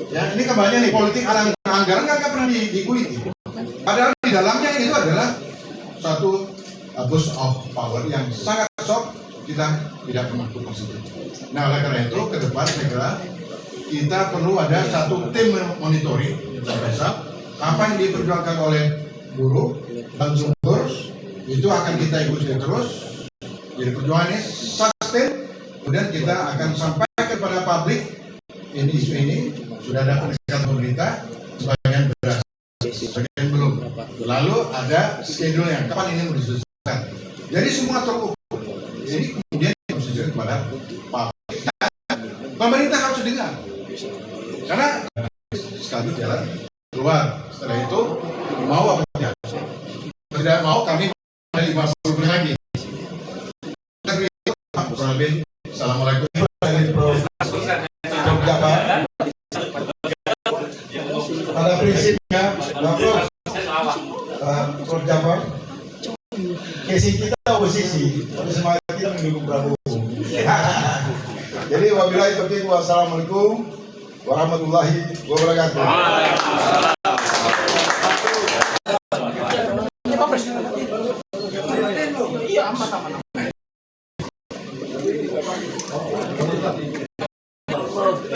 Ya, ini kembali nih politik anggaran nggak pernah dikuliti. Padahal di dalamnya itu adalah satu abuse of power yang sangat soft, kita tidak pernah positif. Nah, oleh karena itu ke depan saya kira kita perlu ada satu tim monitoring apa yang diperjuangkan oleh buruh dan sumber itu akan kita ikuti terus. Jadi perjuangannya sustain, kemudian kita akan sampaikan kepada publik ini isu ini sudah ada penelitian pemerintah, sebagian berhasil, sebagian belum. Lalu ada schedule yang kapan ini mau diselesaikan. Jadi semua terukur. Jadi kemudian harus dijelaskan kepada publik. Pemerintah harus dengar. Karena sekali jalan keluar. Setelah itu mau apa tidak? Tidak mau kami ada 50 lagi. Assalamualaikum. Pada prinsipnya, Prof. Jafar, kesi kita oposisi, tapi semangat kita mendukung Prabowo. Jadi wabillahi taufiq wa assalamualaikum warahmatullahi wabarakatuh. Kita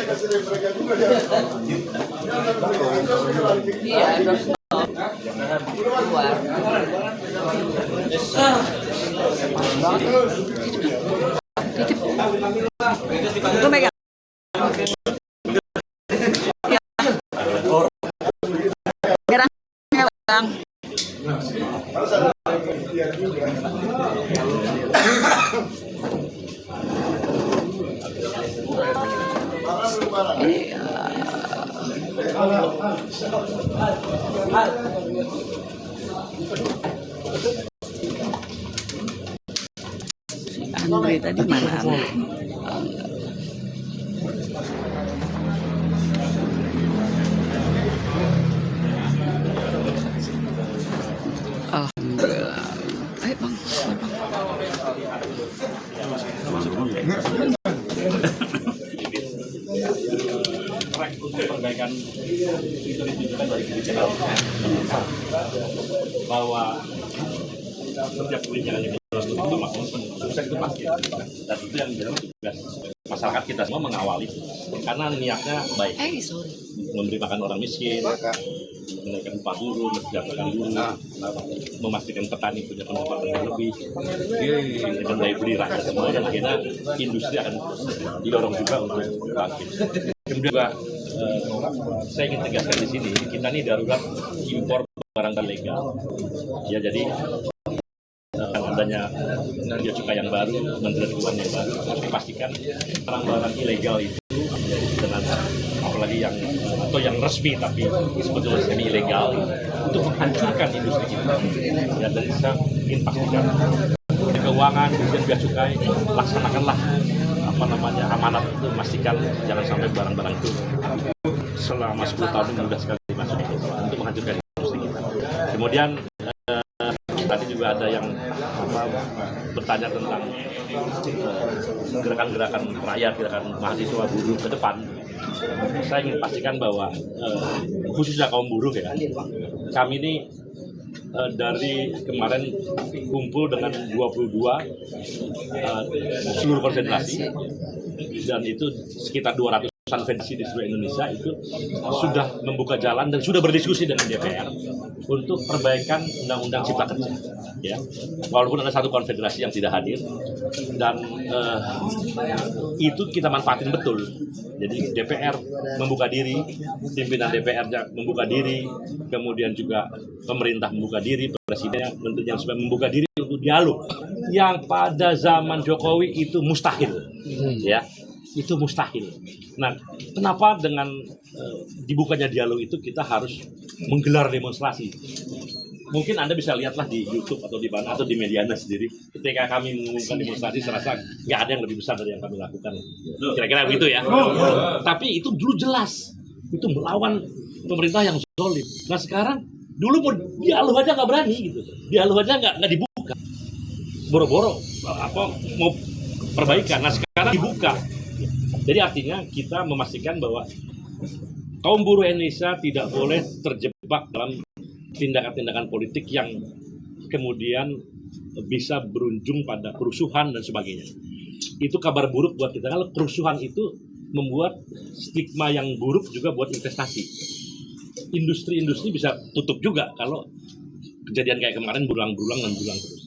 kasih mereka juga ya. Iya, harus keluar. Lu megang. Merahnya, Bang. Andre tadi mana? Alhamdulillah. Ayo bang, untuk perbaikan itu ditujukan dari kebijakan bahwa setiap kebijakan yang dilakukan itu maksudnya sukses itu pasti, dan itu yang menjadi tugas masyarakat kita semua mengawali karena niatnya baik, memberi makan orang miskin, menaikkan upah buruh, mensejahterakan buruh, memastikan petani punya pendapatan yang lebih, dan daya beli rakyat semua, dan akhirnya industri akan didorong juga untuk bangkit. Kemudian juga saya ingin tegaskan di sini, kita ini darurat impor barang ilegal. Ya, jadi adanya biaya cukai yang baru, menteri keuangan yang baru, harus dipastikan barang-barang ilegal itu dengan apalagi yang atau yang resmi tapi sebetulnya semi ilegal untuk menghancurkan industri kita. Ya, dan saya ingin pastikan keuangan dan biaya cukai laksanakanlah amanat itu, memastikan jangan sampai barang-barang itu selama 10 tahun mudah sekali masuk untuk menghancurkan industri kita. Kemudian tadi juga ada yang bertanya tentang gerakan-gerakan rakyat, gerakan mahasiswa buruh ke depan. Saya ingin pastikan bahwa khususnya kaum buruh ya, kami ini dari kemarin kumpul dengan 22 seluruh konsentrasi, dan itu sekitar 200 federasi di seluruh Indonesia itu sudah membuka jalan dan sudah berdiskusi dengan DPR untuk perbaikan Undang-Undang Cipta Kerja. Ya, walaupun ada satu konfederasi yang tidak hadir, dan itu kita manfaatin betul. Jadi DPR membuka diri, pimpinan DPR-nya membuka diri, kemudian juga pemerintah membuka diri, presidennya, menterinya supaya membuka diri untuk dialog. Yang pada zaman Jokowi itu mustahil, ya, itu mustahil. Nah, kenapa dengan dibukanya dialog itu kita harus menggelar demonstrasi? Mungkin Anda bisa lihatlah di YouTube atau di mana atau di Mediana sendiri. Ketika kami mengumumkan demonstrasi, saya rasa nggak ada yang lebih besar dari yang kami lakukan. Kira-kira begitu ya. Tapi itu dulu jelas, itu melawan pemerintah yang zalim. Nah sekarang, dulu mau dialog aja nggak berani gitu. Dialog aja nggak dibuka. Boro-boro mau perbaikan. Nah sekarang dibuka. Jadi artinya kita memastikan bahwa kaum buruh Indonesia tidak boleh terjebak dalam tindakan-tindakan politik yang kemudian bisa berujung pada kerusuhan dan sebagainya. Itu kabar buruk buat kita. Kalau kerusuhan itu membuat stigma yang buruk juga buat investasi. Industri-industri bisa tutup juga kalau kejadian kayak kemarin berulang-ulang dan berulang terus.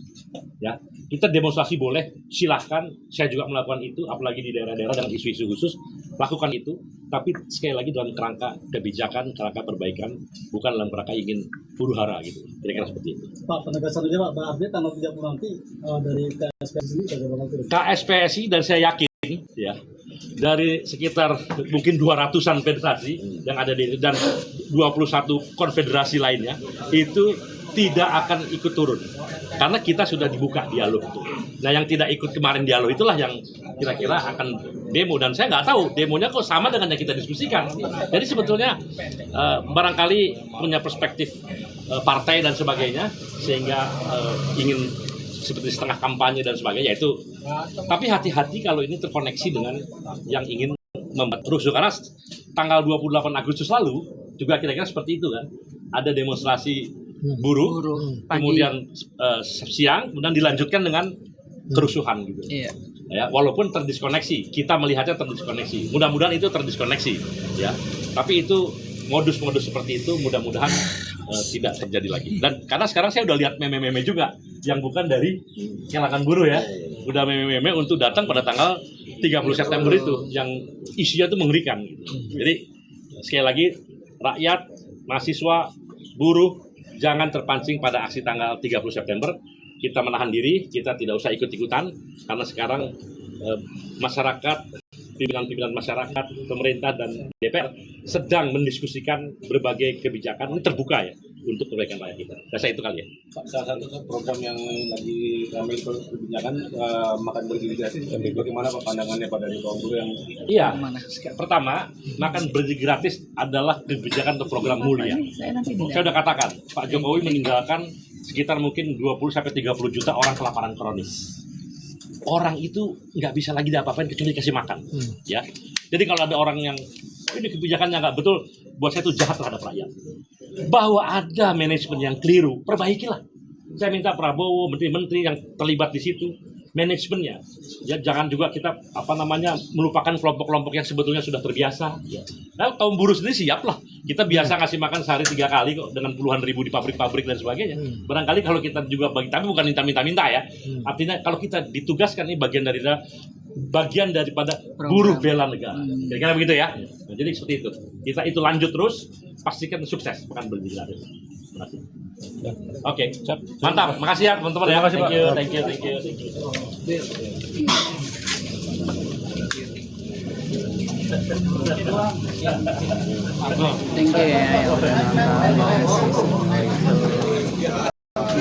Ya, kita demonstrasi boleh, silahkan. Saya juga melakukan itu, apalagi di daerah-daerah dengan isu-isu khusus, lakukan itu. Tapi sekali lagi dalam kerangka kebijakan, kerangka perbaikan, bukan dalam kerangka ingin huru-hara gitu. Kira-kira seperti itu. Pak, penegasan aja Pak, update tanggal 30 nanti dari KSPSI ini bagaimana? KSPSI, dan saya yakin ya, dari sekitar mungkin 200-an federasi yang ada di dan 21 konfederasi lainnya itu tidak akan ikut turun karena kita sudah dibuka dialog itu. Nah yang tidak ikut kemarin dialog itulah yang kira-kira akan demo, dan saya nggak tahu demonya kok sama dengan yang kita diskusikan. Jadi sebetulnya barangkali punya perspektif partai dan sebagainya sehingga ingin seperti setengah kampanye dan sebagainya itu. Tapi hati-hati kalau ini terkoneksi dengan yang ingin membuat rusuh, karena tanggal 28 Agustus lalu juga kira-kira seperti itu kan. Ada demonstrasi buruh kemudian siang, kemudian dilanjutkan dengan kerusuhan gitu. Iya. Ya, walaupun terdiskoneksi, kita melihatnya terdiskoneksi. Mudah-mudahan itu terdiskoneksi, ya. Tapi itu modus-modus seperti itu mudah-mudahan tidak terjadi lagi. Dan karena sekarang saya udah lihat meme-meme juga yang bukan dari kalangan buruh ya, udah meme-meme untuk datang pada tanggal 30 September itu yang isinya itu mengerikan. Jadi sekali lagi rakyat, mahasiswa, buruh jangan terpancing pada aksi tanggal 30 September. Kita menahan diri, kita tidak usah ikut-ikutan karena sekarang masyarakat, pimpinan-pimpinan masyarakat, pemerintah dan DPR sedang mendiskusikan berbagai kebijakan terbuka ya untuk kebaikan rakyat kita. Saya itu kali ya. Salah satu program yang lagi ramai perbincangan makan bergizi gratis. Bagaimana Pak pandangannya pada kaum buruh yang? Iya. Pertama, makan bergizi gratis adalah kebijakan atau program mulia. Saya sudah katakan, Pak Jokowi meninggalkan sekitar mungkin 20-30 juta orang kelaparan kronis. Orang itu nggak bisa lagi diapa-apain kecuali dikasih makan, ya. Jadi kalau ada orang yang ini kebijakannya nggak betul, buat saya itu jahat terhadap rakyat. Bahwa ada manajemen yang keliru, perbaikilah. Saya minta Prabowo, menteri-menteri yang terlibat di situ, manajemennya, ya jangan juga kita melupakan kelompok-kelompok yang sebetulnya sudah terbiasa. Nah, kaum buruh sendiri siaplah. Kita biasa ngasih makan sehari 3 kali kok dengan puluhan ribu di pabrik-pabrik dan sebagainya. Barangkali kalau kita juga bagi, tapi bukan minta-minta ya. Artinya kalau kita ditugaskan ini bagian daripada buruh bela negara. Kira-kira begitu ya. Nah, jadi seperti itu. Kita itu lanjut terus, pastikan sukses pekan bergizi gratis. Terima kasih. Oke, mantap. Makasih ya teman-teman ya. Thank you. Thank you ya.